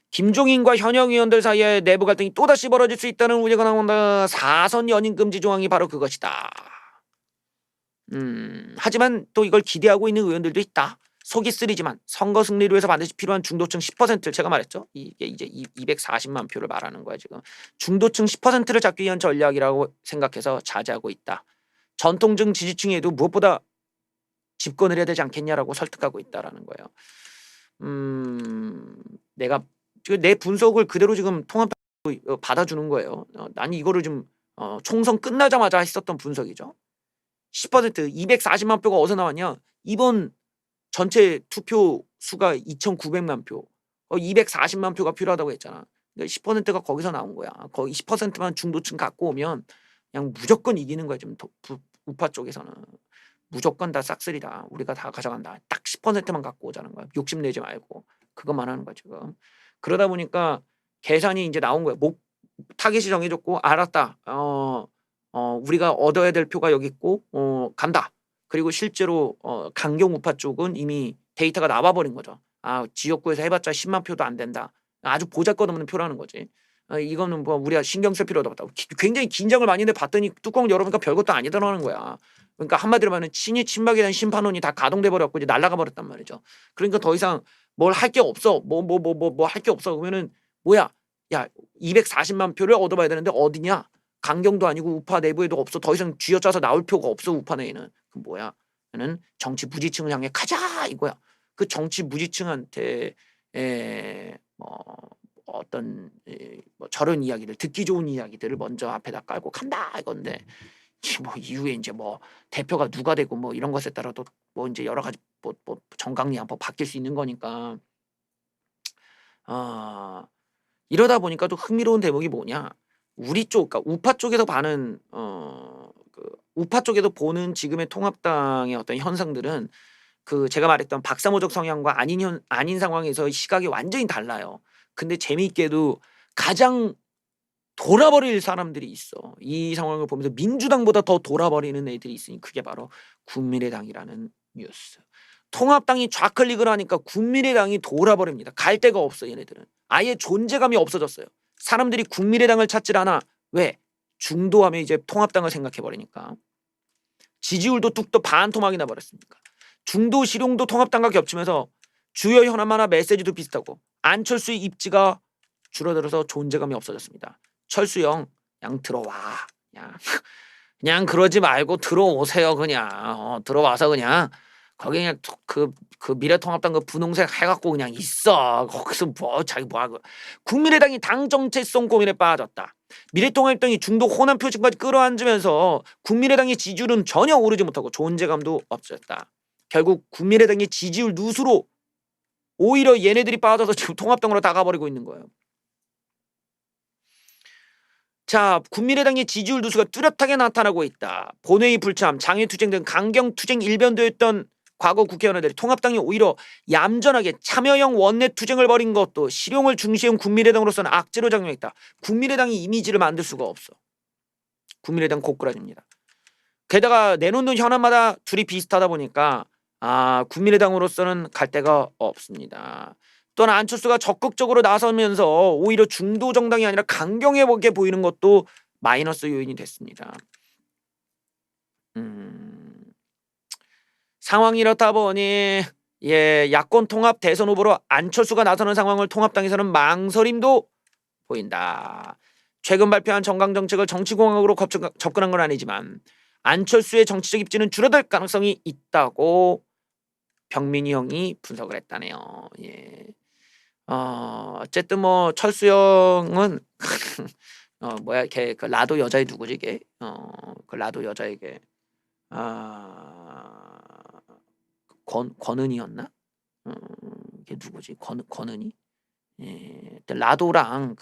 김종인과 현역 의원들 사이에 내부 갈등이 또다시 벌어질 수 있다는 우려가 나온다. 4선 연임 금지 조항이 바로 그것이다. 하지만 또 이걸 기대하고 있는 의원들도 있다. 속이 쓰리지만 선거 승리를 위해서 반드시 필요한 중도층 10%를 제가 말했죠. 이게 이제 240만 표를 말하는 거야 지금. 중도층 10%를 잡기 위한 전략이라고 생각해서 자제하고 있다. 전통적 지지층에도 무엇보다 집권을 해야 되지 않겠냐라고 설득하고 있다라는 거예요. 내가 지금 내 분석을 그대로 지금 통합 받아주는 거예요. 난 이거를 좀 총선 끝나자마자 했었던 분석이죠. 10% 240만 표가 어디서 나왔냐? 이번 전체 투표 수가 2,900만 표. 240만 표가 필요하다고 했잖아. 그러니까 10%가 거기서 나온 거야. 거기 10%만 중도층 갖고 오면 그냥 무조건 이기는 거야. 지금 우파 쪽에서는. 무조건 다 싹쓸이다. 우리가 다 가져간다. 딱 10%만 갖고 오자는 거야. 욕심내지 말고. 그것만 하는 거야 지금. 그러다 보니까 계산이 이제 나온 거야. 타겟이 정해졌고 알았다. 우리가 얻어야 될 표가 여기 있고 간다. 그리고 실제로 강경 우파 쪽은 이미 데이터가 나와버린 거죠. 지역구에서 해봤자 10만 표도 안 된다. 아주 보잘것없는 표라는 거지. 이거는 뭐 우리가 신경 쓸 필요도 없다. 굉장히 긴장을 많이 했는데 봤더니 뚜껑 열어보니까 별것도 아니더라는 거야. 그러니까 한마디로 말하면 친이 친박에 대한 심판원이 다 가동돼 버렸고 이제 날아가 버렸단 말이죠. 그러니까 더 이상 뭘 할 게 없어. 뭐 할 게 없어. 그러면은 뭐야? 야 240만 표를 얻어봐야 되는데 어디냐? 강경도 아니고 우파 내부에도 없어. 더 이상 쥐어짜서 나올 표가 없어. 우파 내에는. 그 뭐야? 는 정치 무지층을 향해 가자 이거야. 그 정치 무지층한테 뭐 어떤 뭐 저런 이야기들 듣기 좋은 이야기들을 먼저 앞에다 깔고 간다 이건데 뭐 이후에 이제 뭐 대표가 누가 되고 뭐 이런 것에 따라도 뭐 이제 여러 가지 뭐 정강리가 뭐 바뀔 수 있는 거니까 이러다 보니까 또 흥미로운 대목이 뭐냐? 우리 쪽, 그러니까 우파 쪽에서 봐는 우파 쪽에도 보는 지금의 통합당의 어떤 현상들은 그 제가 말했던 박사모적 성향과 아닌 상황에서 시각이 완전히 달라요. 근데 재미있게도 가장 돌아버릴 사람들이 있어. 이 상황을 보면서 민주당보다 더 돌아버리는 애들이 있으니 그게 바로 국민의당이라는 뉴스. 통합당이 좌클릭을 하니까 국민의당이 돌아버립니다. 갈 데가 없어 얘네들은. 아예 존재감이 없어졌어요. 사람들이 국민의당을 찾질 않아. 왜? 중도하면 이제 통합당을 생각해버리니까. 지지율도 뚝뚝 반토막이 나버렸으니까. 중도 실용도 통합당과 겹치면서 주요 현안마다 메시지도 비슷하고 안철수의 입지가 줄어들어서 존재감이 없어졌습니다. 철수 형 그냥 들어와. 그냥 그러지 말고 들어오세요. 그냥 들어와서 그냥 거기 그냥 그 미래통합당 그 분홍색 해갖고 그냥 있어. 거기서 뭐 자기 뭐하고. 국민의당이 당 정체성 고민에 빠졌다. 미래통합당이 중도 호남 표심까지 끌어안으면서 국민의당의 지지율은 전혀 오르지 못하고 존재감도 없어졌다. 결국 국민의당의 지지율 누수로 오히려 얘네들이 빠져서 지금 통합당으로 다가버리고 있는 거예요. 자, 국민의당의 지지율 누수가 뚜렷하게 나타나고 있다. 본회의 불참, 장외투쟁 등 강경투쟁 일변도였던 과거 국회의원들이 통합당이 오히려 얌전하게 참여형 원내투쟁을 벌인 것도 실용을 중시해온 국민의당으로서는 악재로 작용했다. 국민의당이 이미지를 만들 수가 없어. 국민의당 고꾸라집니다. 게다가 내놓는 현안마다 둘이 비슷하다 보니까 국민의당으로서는 갈 데가 없습니다. 또한 안철수가 적극적으로 나서면서 오히려 중도 정당이 아니라 강경하게 보이는 것도 마이너스 요인이 됐습니다. 상황이 이렇다 보니 야권 통합 대선 후보로 안철수가 나서는 상황을 통합당에서는 망설임도 보인다. 최근 발표한 정강정책을 정치공학으로 접근한 건 아니지만 안철수의 정치적 입지는 줄어들 가능성이 있다고 병민이 형이 분석을 했다네요. 어쨌든 뭐 철수 형은 걔 그 라도 여자애 누구지 걔? 그 라도 여자에게 권은이였나? 걔 누구지? 권은이? 라도랑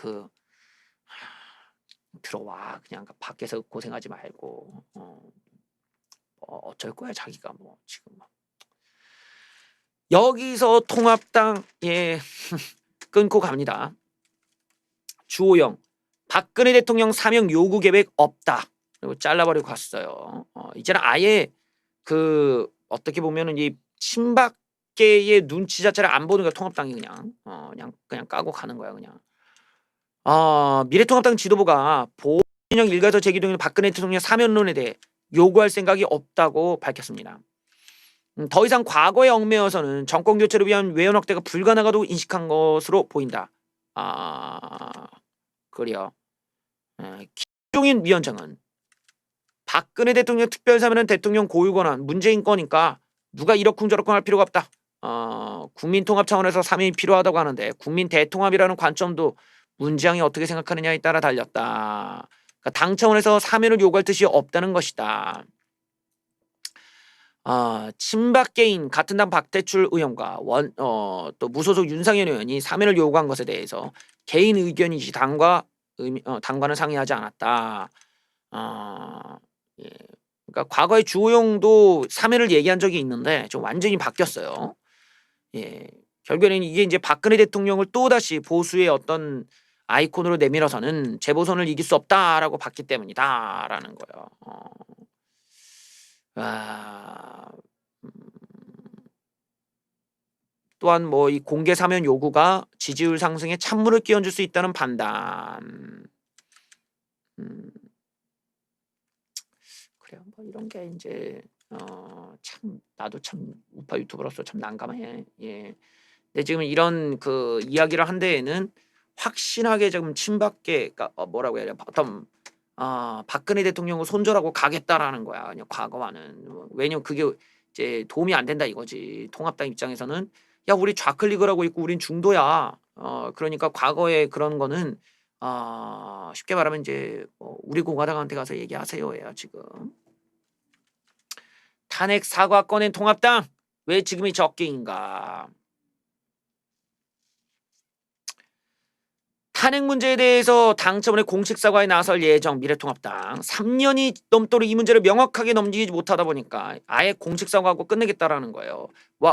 들어와 그냥 밖에서 고생하지 말고 어쩔 거야 자기가 뭐 지금 여기서 통합당 끊고 갑니다. 주호영 박근혜 대통령 사명 요구 계획 없다. 그리고 잘라버리고 갔어요. 이제는 아예 어떻게 보면은 이 친박계의 눈치 자체를 안 보는 거야. 통합당이 그냥 까고 가는 거야 그냥. 미래통합당 지도부가 보진영 일가에서 제기되는 박근혜 대통령 사면론에 대해 요구할 생각이 없다고 밝혔습니다. 더 이상 과거에 얽매여서는 정권 교체를 위한 외연 확대가 불가능하다고 인식한 것으로 보인다. 그래요. 김종인 위원장은 박근혜 대통령 특별사면은 대통령 고유 권한 문재인 거니까 누가 이러쿵저러쿵 할 필요가 없다. 국민 통합 차원에서 사면이 필요하다고 하는데 국민 대통합이라는 관점도 문재양이 어떻게 생각하느냐에 따라 달렸다. 그러니까 당 차원에서 사면을 요구할 뜻이 없다는 것이다. 친박계인 같은 당 박대출 의원과 또 무소속 윤상현 의원이 사면을 요구한 것에 대해서 개인 의견이지 당과는 상의하지 않았다. 그러니까 과거에 주호영도 사면을 얘기한 적이 있는데 좀 완전히 바뀌었어요. 결국에는 이게 이제 박근혜 대통령을 또다시 보수의 어떤 아이콘으로 내밀어서는 재보선을 이길 수 없다라고 봤기 때문이다라는 거예요. 또한 뭐 이 공개 사면 요구가 지지율 상승에 찬물을 끼얹을 수 있다는 판단. 그래요. 뭐 이런 게 이제 참 나도 참 우파 유튜버로서 참 난감해. 근데 지금 이런 이야기를 한 데에는 확실하게 지금 친박계 뭐라고 해야 돼? 어떤 박근혜 대통령을 손절하고 가겠다라는 거야. 그냥 과거와는. 왜냐면 그게 이제 도움이 안 된다 이거지. 통합당 입장에서는 야 우리 좌클릭을 하고 있고 우린 중도야. 그러니까 과거에 그런 거는 쉽게 말하면 이제 우리 공화당한테 가서 얘기하세요야 지금. 탄핵 사과 꺼낸 통합당 왜 지금이 적기인가? 탄핵 문제에 대해서 당 차원의 공식 사과에 나설 예정 미래통합당 3년이 넘도록 이 문제를 명확하게 넘기지 못하다 보니까 아예 공식 사과하고 끝내겠다라는 거예요.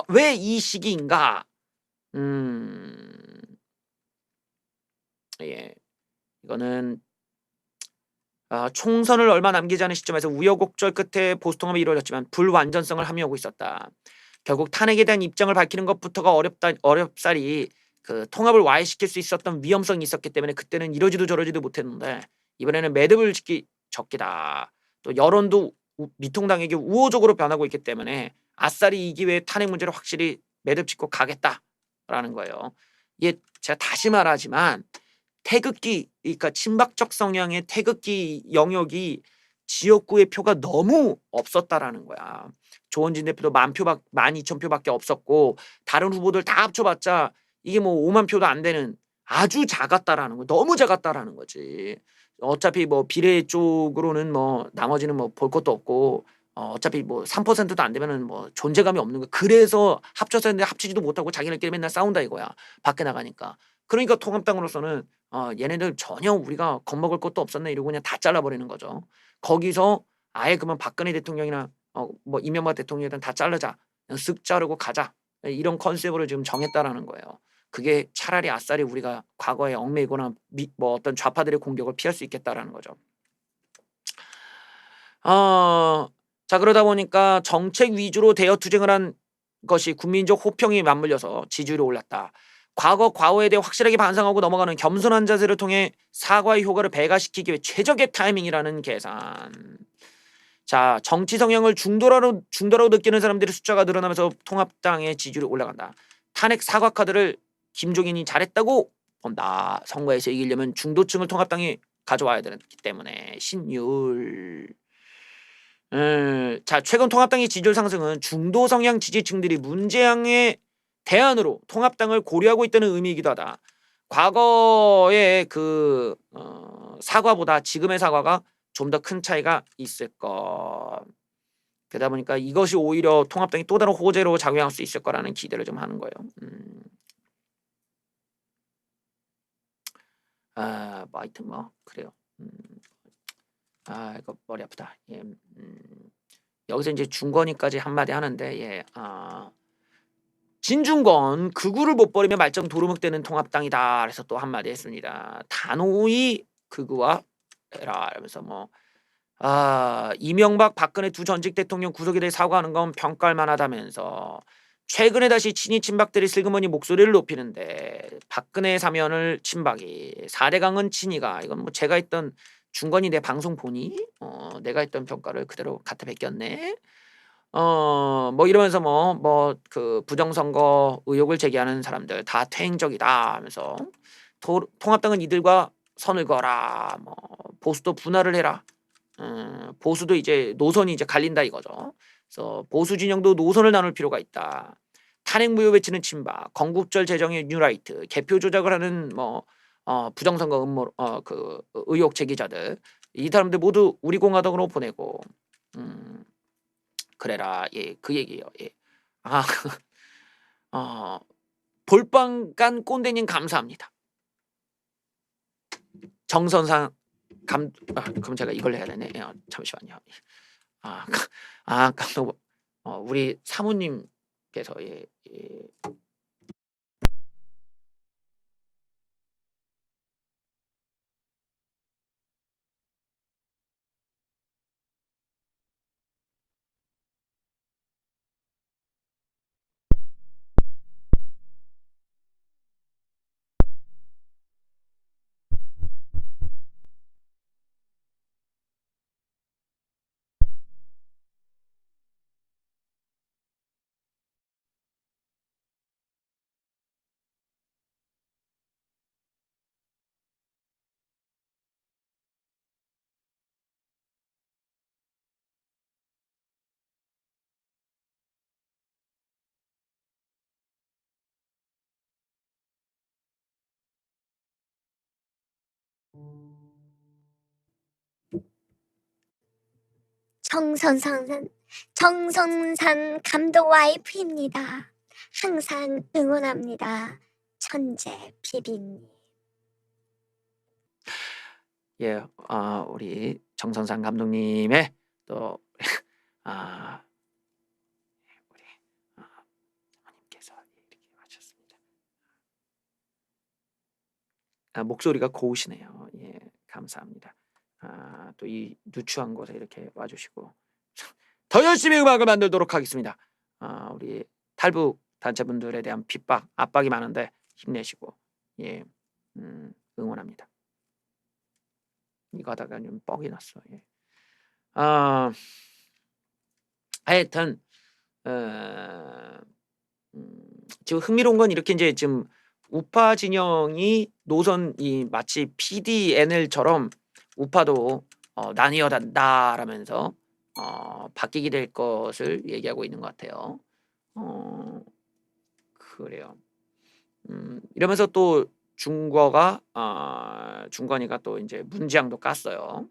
왜 이 시기인가? 이거는 총선을 얼마 남기지 않은 시점에서 우여곡절 끝에 보수통합이 이루어졌지만 불완전성을 함유하고 있었다. 결국 탄핵에 대한 입장을 밝히는 것부터가 어렵사리 그 통합을 와해시킬 수 있었던 위험성이 있었기 때문에 그때는 이러지도 저러지도 못했는데 이번에는 매듭을 짓기 적기다. 또 여론도 미통당에게 우호적으로 변하고 있기 때문에 아싸리 이 기회에 탄핵 문제를 확실히 매듭 짓고 가겠다라는 거예요. 이게 제가 다시 말하지만 태극기, 그러니까 친박적 성향의 태극기 영역이 지역구의 표가 너무 없었다라는 거야. 조원진 대표도 12,000표밖에 없었고 다른 후보들 다 합쳐봤자 이게 뭐 5만 표도 안 되는 아주 작았다라는 거, 너무 작았다라는 거지. 어차피 뭐 비례 쪽으로는 뭐 나머지는 뭐 볼 것도 없고 어차피 뭐 3%도 안 되면은 뭐 존재감이 없는 거. 그래서 합쳐서 했는데 합치지도 못하고 자기네끼리 맨날 싸운다 이거야. 밖에 나가니까. 그러니까 통합당으로서는 얘네들 전혀 우리가 겁먹을 것도 없었네 이러고 그냥 다 잘라버리는 거죠. 거기서 아예 그러면 박근혜 대통령이나 뭐 이명박 대통령이든 다 자르자. 그냥 쓱 자르고 가자. 이런 컨셉으로 지금 정했다라는 거예요. 그게 차라리 아싸리 우리가 과거에 얽매이거나 뭐 어떤 좌파들의 공격을 피할 수 있겠다라는 거죠. 자 그러다 보니까 정책 위주로 대여 투쟁을 한 것이 국민적 호평이 맞물려서 지지율이 올랐다. 과거에 대해 확실하게 반성하고 넘어가는 겸손한 자세를 통해 사과의 효과를 배가시키기 위해 최적의 타이밍이라는 계산. 자 정치 성향을 중도라고 느끼는 사람들의 숫자가 늘어나면서 통합당의 지지율이 올라간다. 탄핵 사과 카드를 김종인이 잘했다고 본다. 선거에서 이기려면 중도층을 통합당이 가져와야 되기 때문에 신율. 자 최근 통합당의 지지율 상승은 중도 성향 지지층들이 문재양의 대안으로 통합당을 고려하고 있다는 의미이기도 하다. 과거의 그 사과보다 지금의 사과가 좀 더 큰 차이가 있을 것. 그러다 보니까 이것이 오히려 통합당이 또 다른 호재로 작용할 수 있을 거라는 기대를 좀 하는 거예요. 뭐 하여튼 뭐 그래요. 이거 머리 아프다. 예, 여기서 이제 중건이까지 한마디 하는데 예, 진중권 극우를 못 버리면 말짱 도루묵되는 통합당이다. 그래서 또 한마디 했습니다. 단호히 극우와 해라. 이러면서 뭐 이명박 박근혜 두 전직 대통령 구속에 대해 사과하는 건 평가할 만하다면서 최근에 다시 친이 친박들이 슬그머니 목소리를 높이는데 박근혜 사면을 친박이 4대강은 친이가 이건 뭐 제가 했던 중건이 내 방송 보니 내가 했던 평가를 그대로 갖다 베꼈네. 뭐 이러면서 뭐 그 부정선거 의혹을 제기하는 사람들 다 퇴행적이다 하면서 통합당은 이들과 선을 그어라. 뭐 보수도 분할을 해라. 보수도 이제 노선이 이제 갈린다 이거죠. 그래서 보수 진영도 노선을 나눌 필요가 있다. 탄핵 무효 외치는 친박, 건국절 재정의 뉴라이트, 개표 조작을 하는 뭐 부정선거 음모 그 의혹 제기자들 이 사람들 모두 우리 공화당으로 보내고 그래라. 예, 그 얘기예요. 예. 볼빵 깐 꼰대님 감사합니다. 정선상 그럼 제가 이걸 해야 되네. 잠시만요. 감독 우리 사모님께서 예. 정선산 감독 와이프입니다. 항상 응원합니다. 천재 비비님. 예, 우리 정선상 감독님의 또 우리 어머님께서 이렇게 하셨습니다. 목소리가 고우시네요. 예, 감사합니다. 또 이 누추한 곳에 이렇게 와주시고 더 열심히 음악을 만들도록 하겠습니다. 우리 탈북 단체분들에 대한 핍박, 압박이 많은데 힘내시고 예, 응원합니다. 이거 하다가 좀 뻑이 났어. 예. 하여튼 지금 흥미로운 건 이렇게 이제 지금 우파 진영이 노선이 마치 PDNL처럼 우파도 나뉘어 간다라면서 바뀌게 될 것을 얘기하고 있는 것 같아요. 그래요. 이러면서 또 중권이가 또 이제 문지양도 깠어요.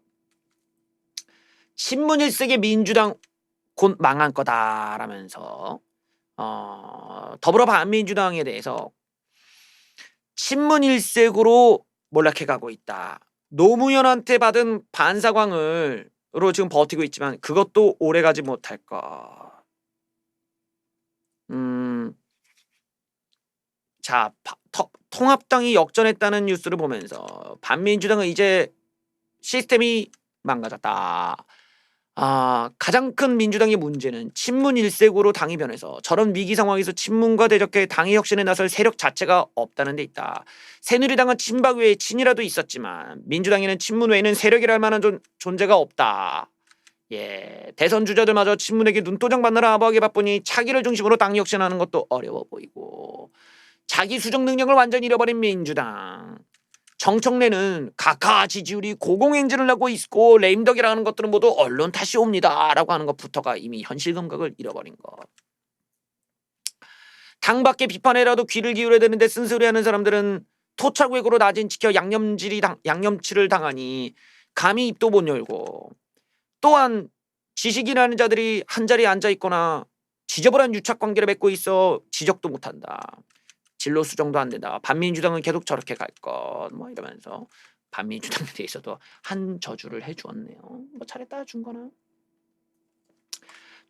친문 일색의 민주당 곧 망한 거다라면서 더불어반민주당에 대해서 친문 일색으로 몰락해 가고 있다. 노무현한테 받은 반사광으로 지금 버티고 있지만 그것도 오래가지 못할 것. 자, 통합당이 역전했다는 뉴스를 보면서 반민주당은 이제 시스템이 망가졌다. 가장 큰 민주당의 문제는 친문 일색으로 당이 변해서 저런 위기 상황에서 친문과 대적해 당의 혁신에 나설 세력 자체가 없다는 데 있다. 새누리당은 친박 외에 친이라도 있었지만 민주당에는 친문 외에는 세력이랄 만한 존재가 없다. 예, 대선 주자들마저 친문에게 눈도장 받느라 아부하게 바쁘니 차기를 중심으로 당 혁신하는 것도 어려워 보이고 자기 수정 능력을 완전히 잃어버린 민주당. 정청래는 각하 지지율이 고공행진을 하고 있고 레임덕이라는 것들은 모두 언론 탓이옵니다 라고 하는 것부터가 이미 현실 감각을 잃어버린 것. 당 밖의 비판에라도 귀를 기울여야 되는데 쓴소리하는 사람들은 토착외고로 낮은 지켜 양념치를 당하니 감히 입도 못 열고 또한 지식인이라는 자들이 한자리에 앉아있거나 지저분한 유착관계를 맺고 있어 지적도 못한다. 진로 수정도 안 된다. 반민주당은 계속 저렇게 갈 것. 뭐 이러면서 반민주당에 대해서도 한 저주를 해주었네요. 뭐 잘했다 준 거나.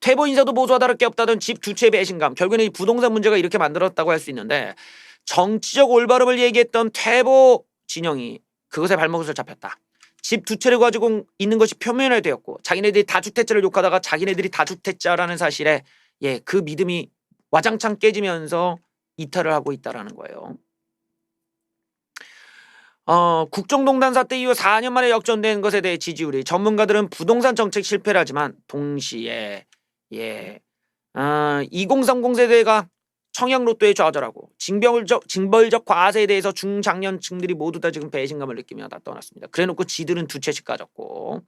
퇴보 인사도 보수와 다를 게 없다던 집 두 채 배신감. 결국에는 이 부동산 문제가 이렇게 만들었다고 할 수 있는데 정치적 올바름을 얘기했던 퇴보 진영이 그것에 발목을 잡혔다. 집 두 채를 가지고 있는 것이 표면화되었고 자기네들이 다주택자를 욕하다가 자기네들이 다주택자라는 사실에 그 믿음이 와장창 깨지면서 이탈을 하고 있다라는 거예요. 국정농단 사태 이후 4년 만에 역전된 것에 대해 지지율이 전문가들은 부동산 정책 실패라지만 동시에 2030 세대가 청약 로또에 좌절하고 징벌적 과세에 대해서 중장년층들이 모두 다 지금 배신감을 느끼며 다 떠났습니다. 그래놓고 지들은 두 채씩 가졌고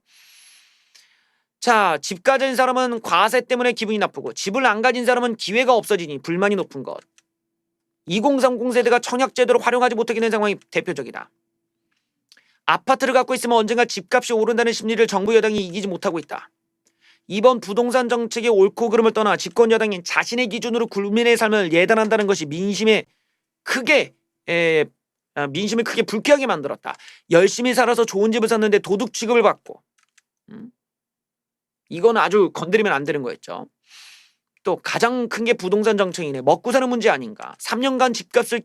자, 집 가진 사람은 과세 때문에 기분이 나쁘고 집을 안 가진 사람은 기회가 없어지니 불만이 높은 것. 2030 세대가 청약 제도를 활용하지 못하게 된 상황이 대표적이다. 아파트를 갖고 있으면 언젠가 집값이 오른다는 심리를 정부 여당이 이기지 못하고 있다. 이번 부동산 정책의 옳고 그름을 떠나 집권 여당이 자신의 기준으로 국민의 삶을 예단한다는 것이 민심을 크게 불쾌하게 만들었다. 열심히 살아서 좋은 집을 샀는데 도둑 취급을 받고 이건 아주 건드리면 안 되는 거였죠. 또 가장 큰 게 부동산 정책이네. 먹고 사는 문제 아닌가. 3년간 집값이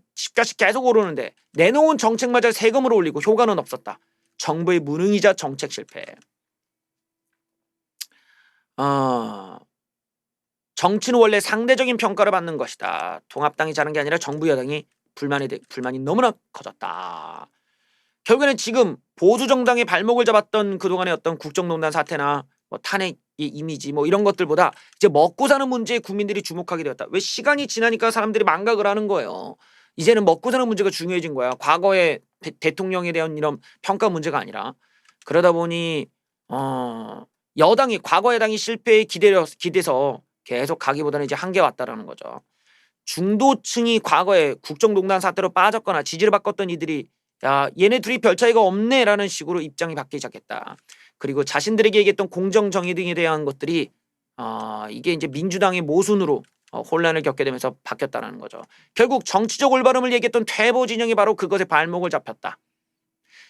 계속 오르는데 내놓은 정책마저 세금으로 올리고 효과는 없었다. 정부의 무능이자 정책 실패. 정치는 원래 상대적인 평가를 받는 것이다. 통합당이 잘한 게 아니라 정부 여당이 불만이 너무나 커졌다. 결국에는 지금 보수 정당의 발목을 잡았던 그동안의 어떤 국정농단 사태나 뭐 탄핵의 이미지 뭐 이런 것들보다 이제 먹고 사는 문제에 국민들이 주목하게 되었다. 왜 시간이 지나니까 사람들이 망각을 하는 거예요. 이제는 먹고 사는 문제가 중요해진 거야. 과거에 대통령에 대한 이런 평가 문제가 아니라. 그러다 보니 여당이 과거 여당이 실패에 기대서 계속 가기보다는 이제 한계 왔다라는 거죠. 중도층이 과거에 국정농단 사태로 빠졌거나 지지를 바꿨던 이들이 야, 얘네 둘이 별 차이가 없네라는 식으로 입장이 바뀌기 시작했다. 그리고 자신들에게 얘기했던 공정정의 등에 대한 것들이 이게 이제 민주당의 모순으로 혼란을 겪게 되면서 바뀌었다는 거죠. 결국 정치적 올바름을 얘기했던 퇴보 진영이 바로 그것에 발목을 잡혔다.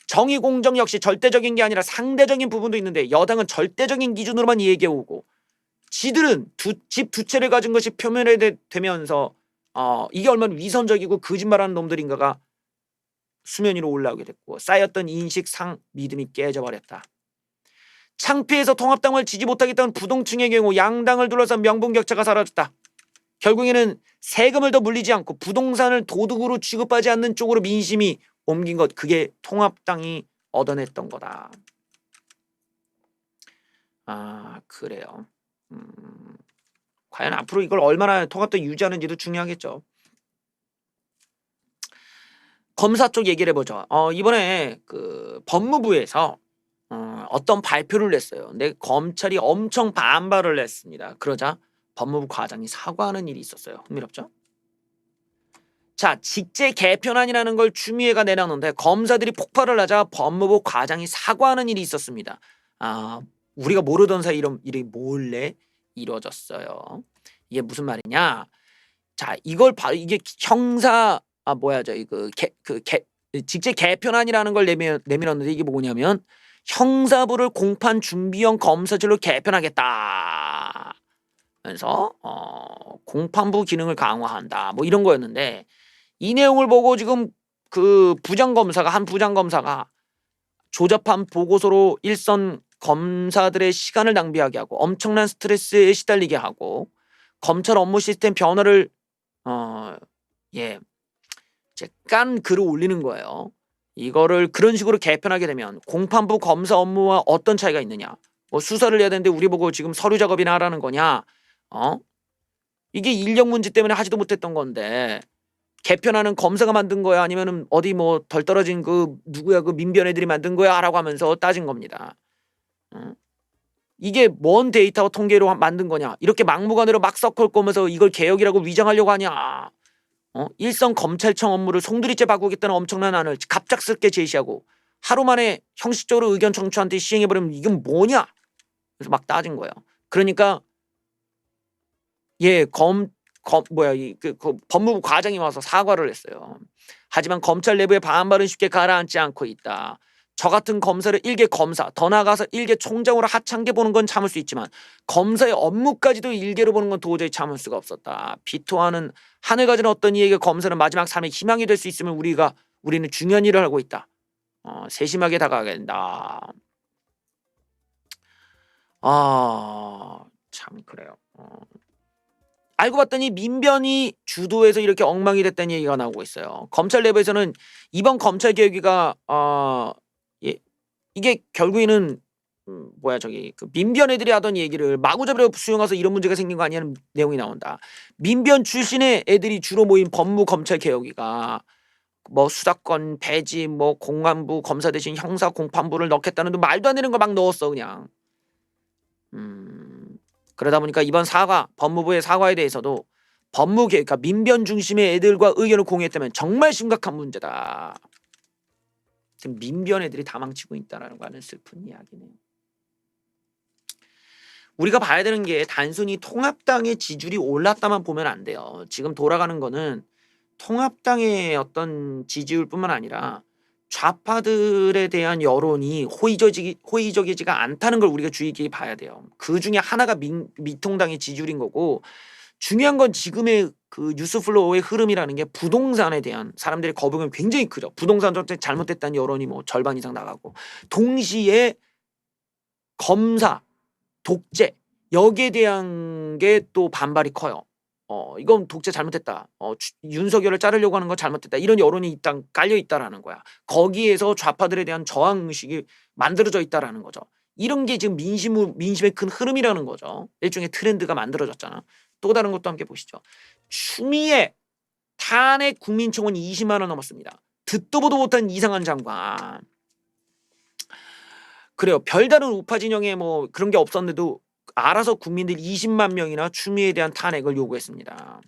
정의 공정 역시 절대적인 게 아니라 상대적인 부분도 있는데 여당은 절대적인 기준으로만 얘기해오고 지들은 집 두 채를 가진 것이 표면화되면서 이게 얼마나 위선적이고 거짓말하는 놈들인가가 수면 위로 올라오게 됐고 쌓였던 인식상 믿음이 깨져버렸다. 창피해서 통합당을 지지 못하겠다는 부동층의 경우 양당을 둘러싼 명분격차가 사라졌다. 결국에는 세금을 더 물리지 않고 부동산을 도둑으로 취급하지 않는 쪽으로 민심이 옮긴 것, 그게 통합당이 얻어냈던 거다. 아, 그래요. 과연 앞으로 이걸 얼마나 통합당 유지하는지도 중요하겠죠. 검사 쪽 얘기를 해보죠. 이번에 그 법무부에서 어떤 발표를 냈어요. 근데 검찰이 엄청 반발을 했습니다. 그러자 법무부 과장이 사과하는 일이 있었어요. 흥미롭죠? 자, 직제 개편안이라는 걸 추미애가 내놨는데 검사들이 폭발을 하자 법무부 과장이 사과하는 일이 있었습니다. 아, 우리가 모르던 사이 이런 일이 몰래 이루어졌어요. 이게 무슨 말이냐? 자, 이걸 바로 이게 형사 직제 개편안이라는 걸 내밀었는데 이게 뭐냐면 형사부를 공판 준비형 검사질로 개편하겠다. 그래서 공판부 기능을 강화한다. 뭐 이런 거였는데 이 내용을 보고 지금 그 한 부장검사가 조잡한 보고서로 일선 검사들의 시간을 낭비하게 하고 엄청난 스트레스에 시달리게 하고 검찰 업무 시스템 변화를 깐 글을 올리는 거예요. 이거를 그런 식으로 개편하게 되면 공판부 검사 업무와 어떤 차이가 있느냐? 뭐 수사를 해야 되는데 우리 보고 지금 서류 작업이나 하라는 거냐? 이게 인력 문제 때문에 하지도 못했던 건데 개편하는 검사가 만든 거야? 아니면은 어디 뭐 덜 떨어진 그 누구야 그 민변 애들이 만든 거야? 라고 하면서 따진 겁니다. 이게 뭔 데이터 통계로 만든 거냐? 이렇게 막무가내로 막 섞을 거면서 이걸 개혁이라고 위장하려고 하냐? 일선 검찰청 업무를 송두리째 바꾸겠다는 엄청난 안을 갑작스럽게 제시하고 하루 만에 형식적으로 의견 청취한테 시행해버리면 이건 뭐냐? 그래서 막 따진 거예요. 그러니까 법무부 과장이 와서 사과를 했어요. 하지만 검찰 내부의 반발은 쉽게 가라앉지 않고 있다. 저 같은 검사를 일개 검사, 더 나아가서 일개 총장으로 하찮게 보는 건 참을 수 있지만 검사의 업무까지도 일개로 보는 건 도저히 참을 수가 없었다. 비토하는 하늘 가진 어떤 이에게 검사는 마지막 삶의 희망이 될 수 있으면 우리는 중요한 일을 하고 있다. 세심하게 다가가야 된다. 참 그래요. 알고 봤더니 민변이 주도해서 이렇게 엉망이 됐다는 얘기가 나오고 있어요. 검찰 내부에서는 이번 검찰 개혁위가 이게 결국에는 그 민변 애들이 하던 얘기를 마구잡이로 수용해서 이런 문제가 생긴 거 아니냐는 내용이 나온다. 민변 출신의 애들이 주로 모인 법무 검찰 개혁위가 뭐 수사권 배지, 뭐 공안부 검사 대신 형사 공판부를 넣겠다는 말도 안 되는 걸 막 넣었어 그냥. 그러다 보니까 이번 법무부의 사과에 대해서도 그러니까 민변 중심의 애들과 의견을 공유했다면 정말 심각한 문제다. 지금 민변 애들이 다 망치고 있다는 거는 슬픈 이야기네요. 우리가 봐야 되는 게 단순히 통합당의 지지율이 올랐다만 보면 안 돼요. 지금 돌아가는 거는 통합당의 어떤 지지율뿐만 아니라 좌파들에 대한 여론이 호의적이지가 않다는 걸 우리가 주의 깊게 봐야 돼요. 그 중에 하나가 미통당의 지지율인 거고 중요한 건 지금의 그 뉴스플로우의 흐름이라는 게 부동산에 대한 사람들의 거부감이 굉장히 크죠. 부동산 정책 잘못됐다는 여론이 뭐 절반 이상 나가고 동시에 검사, 독재 여기에 대한 게 또 반발이 커요. 이건 독재 잘못됐다. 윤석열을 자르려고 하는 거 잘못됐다. 이런 여론이 일단 깔려 있다라는 거야. 거기에서 좌파들에 대한 저항 의식이 만들어져 있다라는 거죠. 이런 게 지금 민심의 큰 흐름이라는 거죠. 일종의 트렌드가 만들어졌잖아. 또 다른 것도 함께 보시죠. 추미애 탄핵 국민청원 20만 원 넘었습니다. 듣도 보도 못한 이상한 장관. 그래요. 별다른 우파 진영에 뭐 그런 게 없었는데도 알아서 국민들 20만 명이나 추미애에 대한 탄핵을 요구했습니다.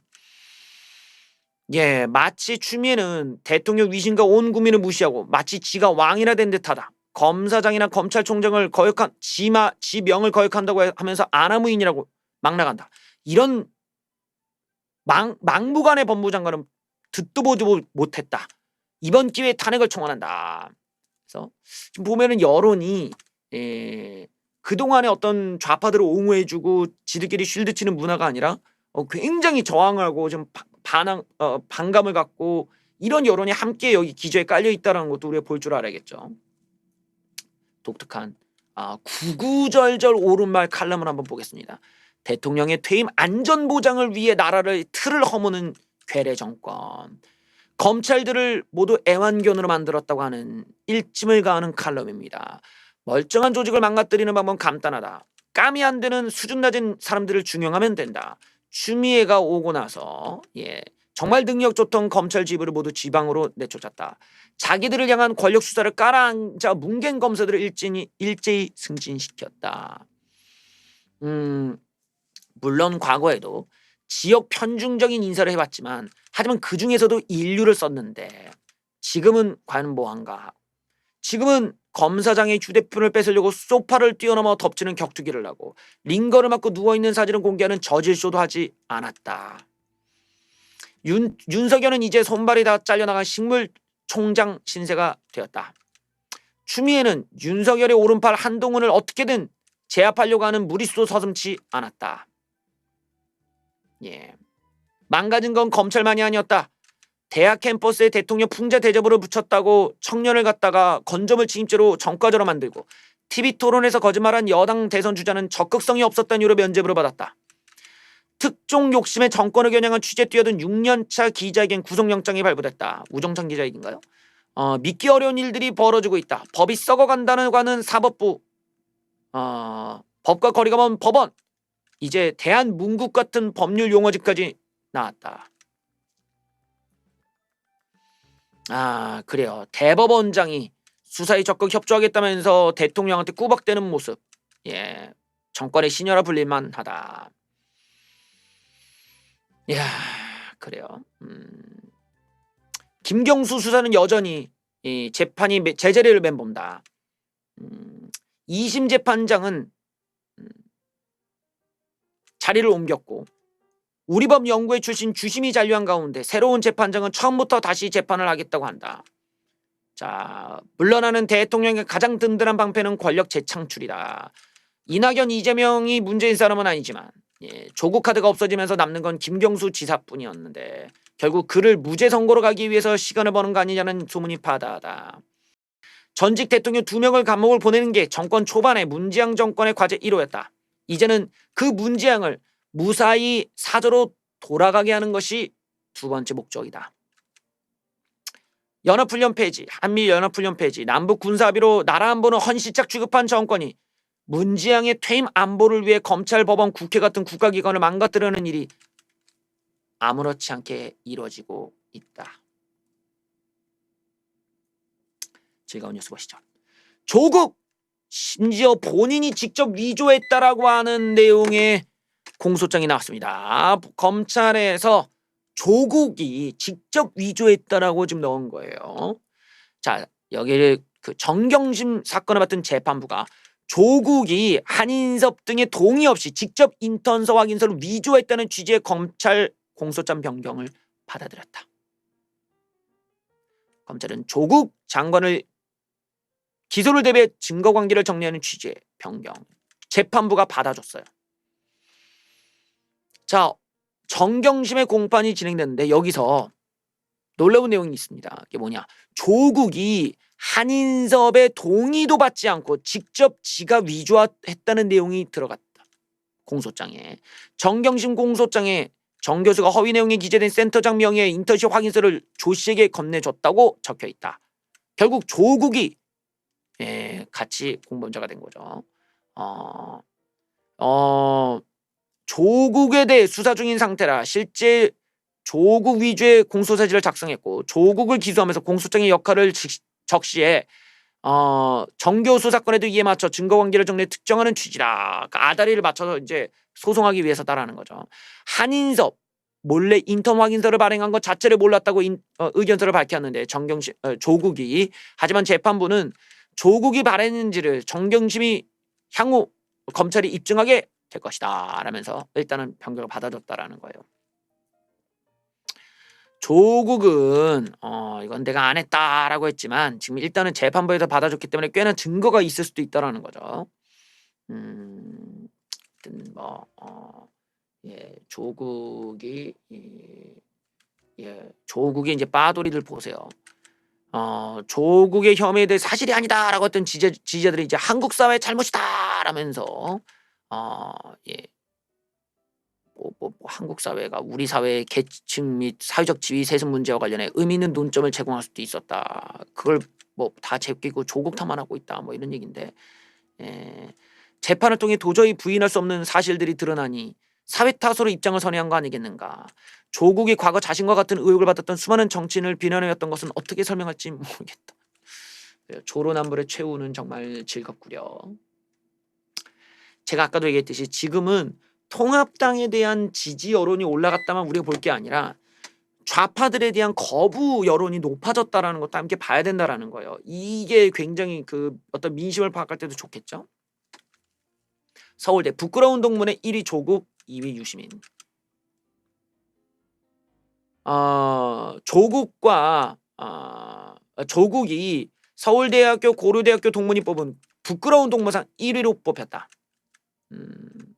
마치 추미애는 대통령 위신과 온 국민을 무시하고 마치 지가 왕이나 된 듯하다. 검사장이나 검찰총장을 거역한 지 명을 거역한다고 하면서 아나무인이라고 막 나간다. 이런 막무가내 법무장관은 듣도 보도 못했다. 이번 기회에 탄핵을 청원한다. 그래서 지금 보면은 여론이 그동안의 어떤 좌파들을 옹호해주고 지들끼리 쉴드 치는 문화가 아니라 굉장히 저항하고 좀 반감을 갖고 이런 여론이 함께 여기 기저에 깔려 있다는 것도 우리가 볼 줄 알아야겠죠. 독특한 구구절절 옳은 말 칼럼을 한번 보겠습니다. 대통령의 퇴임 안전보장을 위해 나라를 틀을 허무는 괴뢰 정권. 검찰들을 모두 애완견으로 만들었다고 하는 일침을 가하는 칼럼입니다. 멀쩡한 조직을 망가뜨리는 방법은 간단하다. 감이 안 되는 수준 낮은 사람들을 중용하면 된다. 추미애가 오고 나서 정말 능력 좋던 검찰 지부를 모두 지방으로 내쫓았다. 자기들을 향한 권력 수사를 깔아앉아 뭉갠 검사들을 일제히 승진시켰다. 물론 과거에도 지역 편중적인 인사를 해봤지만 하지만 그 중에서도 인류를 썼는데 지금은 과연 뭐한가? 지금은 검사장의 휴대폰을 뺏으려고 소파를 뛰어넘어 덮치는 격투기를 하고 링거를 맞고 누워있는 사진을 공개하는 저질쇼도 하지 않았다. 윤석열은 이제 손발이 다 잘려나간 식물 총장 신세가 되었다. 추미애는 윤석열의 오른팔 한동훈을 어떻게든 제압하려고 하는 무리수도 서슴지 않았다. 망가진 건 검찰만이 아니었다. 대학 캠퍼스에 대통령 풍자 대접으로 붙였다고 청년을 갖다가 건조물 침입죄로 전과자로 만들고 TV 토론에서 거짓말한 여당 대선 주자는 적극성이 없었다는 이유로 면죄부를 받았다. 특종 욕심에 정권을 겨냥한 취재 뛰어든 6년차 기자에겐 구속영장이 발부됐다. 우정찬 기자에겐가요? 믿기 어려운 일들이 벌어지고 있다. 법이 썩어간다는 과는 사법부, 법과 거리가 먼 법원, 이제 대한문국 같은 법률 용어집까지 나왔다. 그래요. 대법원장이 수사에 적극 협조하겠다면서 대통령한테 꾸벅대는 모습. 정권의 신여라 불릴만 하다. 그래요. 김경수 수사는 여전히 이 재판이 제자리를 맴본다. 2심 재판장은 자리를 옮겼고 우리법 연구회 출신 주심이 잔류한 가운데 새로운 재판장은 처음부터 다시 재판을 하겠다고 한다. 자, 물러나는 대통령의 가장 든든한 방패는 권력 재창출이다. 이낙연, 이재명이 문제인 사람은 아니지만 조국 카드가 없어지면서 남는 건 김경수 지사뿐이었는데 결국 그를 무죄 선고로 가기 위해서 시간을 버는 거 아니냐는 소문이 파다하다. 전직 대통령 2명을 감옥을 보내는 게 정권 초반에 문재양 정권의 과제 1호였다. 이제는 그 문재양을 무사히 사저로 돌아가게 하는 것이 두 번째 목적이다. 연합훈련 폐지, 한미연합훈련 폐지, 남북 군사합의로 나라 안보는 헌시작 취급한 정권이 문재양의 퇴임 안보를 위해 검찰, 법원, 국회 같은 국가기관을 망가뜨리는 일이 아무렇지 않게 이루어지고 있다. 즐거운 뉴스 보시죠. 조국 심지어 본인이 직접 위조했다라고 하는 내용의 공소장이 나왔습니다. 검찰에서 조국이 직접 위조했다라고 지금 넣은 거예요. 자, 여기를 그 정경심 사건을 맡은 재판부가 조국이 한인섭 등의 동의 없이 직접 인턴서 확인서를 위조했다는 취지의 검찰 공소장 변경을 받아들였다. 검찰은 조국 장관을 기소를 대비해 증거관계를 정리하는 취지의 변경. 재판부가 받아줬어요. 자, 정경심의 공판이 진행됐는데 여기서 놀라운 내용이 있습니다. 이게 뭐냐? 조국이 한인섭의 동의도 받지 않고 직접 지가 위조했다는 내용이 들어갔다. 공소장에. 정경심 공소장에 정 교수가 허위 내용이 기재된 센터장 명의의 인턴십 확인서를 조 씨에게 건네줬다고 적혀있다. 결국 조국이 같이 공범자가 된 거죠. 조국에 대해 수사 중인 상태라 실제 조국 위주의 공소사실을 작성했고 조국을 기소하면서 공소장의 역할을 적시해 정 교수 사건에도 이에 맞춰 증거관계를 정리해 특정하는 취지라. 그러니까 아다리를 맞춰서 이제 소송하기 위해서다라는 거죠. 한인섭 몰래 인턴 확인서를 발행한 것 자체를 몰랐다고 의견서를 밝혔는데 조국이 하지만 재판부는 조국이 발행했는지를 정경심이 향후 검찰이 입증하게 될 것이다 라면서 일단은 변경을 받아줬다라는 거예요. 조국은 이건 내가 안 했다라고 했지만 지금 일단은 재판부에서 받아줬기 때문에 꽤나 증거가 있을 수도 있다라는 거죠. 조국이 조국이 이제 빠돌이를 보세요. 조국의 혐의에 대해 사실이 아니다라고 했던 지지자들이 이제 한국 사회의 잘못이다라면서 뭐 한국 사회가 우리 사회의 계층 및 사회적 지위 세습 문제와 관련해 의미 있는 논점을 제공할 수도 있었다. 그걸 뭐 다 제끼고 조국 탐험하고 있다. 뭐 이런 얘기인데 재판을 통해 도저히 부인할 수 없는 사실들이 드러나니 사회 탓으로 입장을 선회한 거 아니겠는가. 조국이 과거 자신과 같은 의혹을 받았던 수많은 정치인을 비난해왔던 것은 어떻게 설명할지 모르겠다. 조로남불의 최후는 정말 즐겁구려. 제가 아까도 얘기했듯이 지금은 통합당에 대한 지지 여론이 올라갔다만 우리가 볼 게 아니라 좌파들에 대한 거부 여론이 높아졌다라는 것도 함께 봐야 된다라는 거예요. 이게 굉장히 그 어떤 민심을 파악할 때도 좋겠죠. 서울대 부끄러운 동문회 1위 조국, 2위 유시민. 조국이 서울대학교 고려대학교 동문이 뽑은 부끄러운 동문상 1위로 뽑혔다.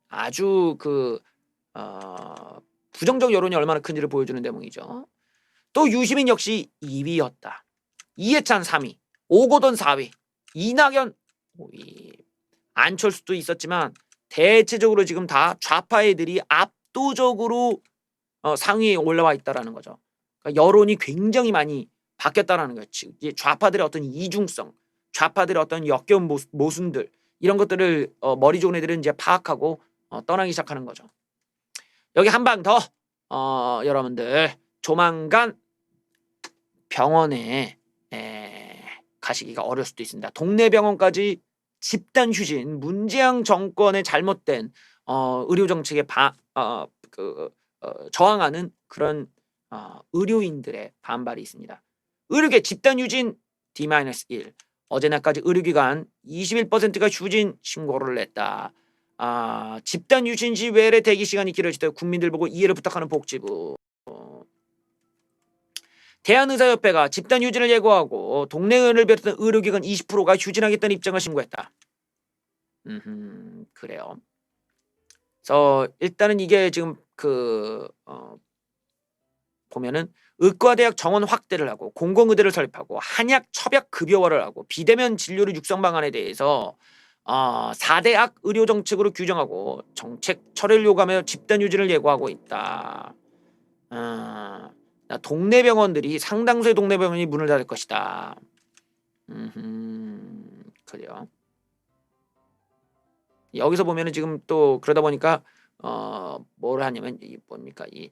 아주 부정적 여론이 얼마나 큰지를 보여주는 대목이죠. 또 유시민 역시 2위였다. 이해찬 3위, 오거돈 4위, 이낙연 5위. 안철수도 있었지만 대체적으로 지금 다 좌파 애들이 압도적으로 상위에 올라와 있다라는 거죠. 그러니까 여론이 굉장히 많이 바뀌었다라는 거지. 이제 좌파들의 어떤 이중성, 좌파들의 어떤 역겨운 모순들 이런 것들을 머리 좋은 애들은 이제 파악하고 떠나기 시작하는 거죠. 여기 한 방 더 여러분들 조만간 병원에 가시기가 어려울 수도 있습니다. 동네 병원까지 집단 휴진, 문재양 정권의 잘못된 의료 정책에 저항하는 그런 의료인들의 반발이 있습니다. 의료계 집단 휴진 D-1. 어제날까지 의료기관 21%가 휴진 신고를 냈다. 집단 휴진 시 외래 대기 시간이 길어지다 국민들 보고 이해를 부탁하는 복지부. 대한의사협회가 집단 휴진을 예고하고 동네 의원을 비롯한 의료기관 20%가 휴진하겠다는 입장을 신고했다. 그래요. 그래서 일단은 이게 지금 보면은 의과대학 정원 확대를 하고 공공의대를 설립하고 한약 첩약 급여화를 하고 비대면 진료를 육성 방안에 대해서 4대학 의료 정책으로 규정하고 정책 철회를 요구하며 집단 휴진을 예고하고 있다. 동네 병원들이 상당수의 동네 병원이 문을 닫을 것이다. 그래요. 여기서 보면은 지금 또 그러다 보니까 뭘 하냐면 이 뭡니까 이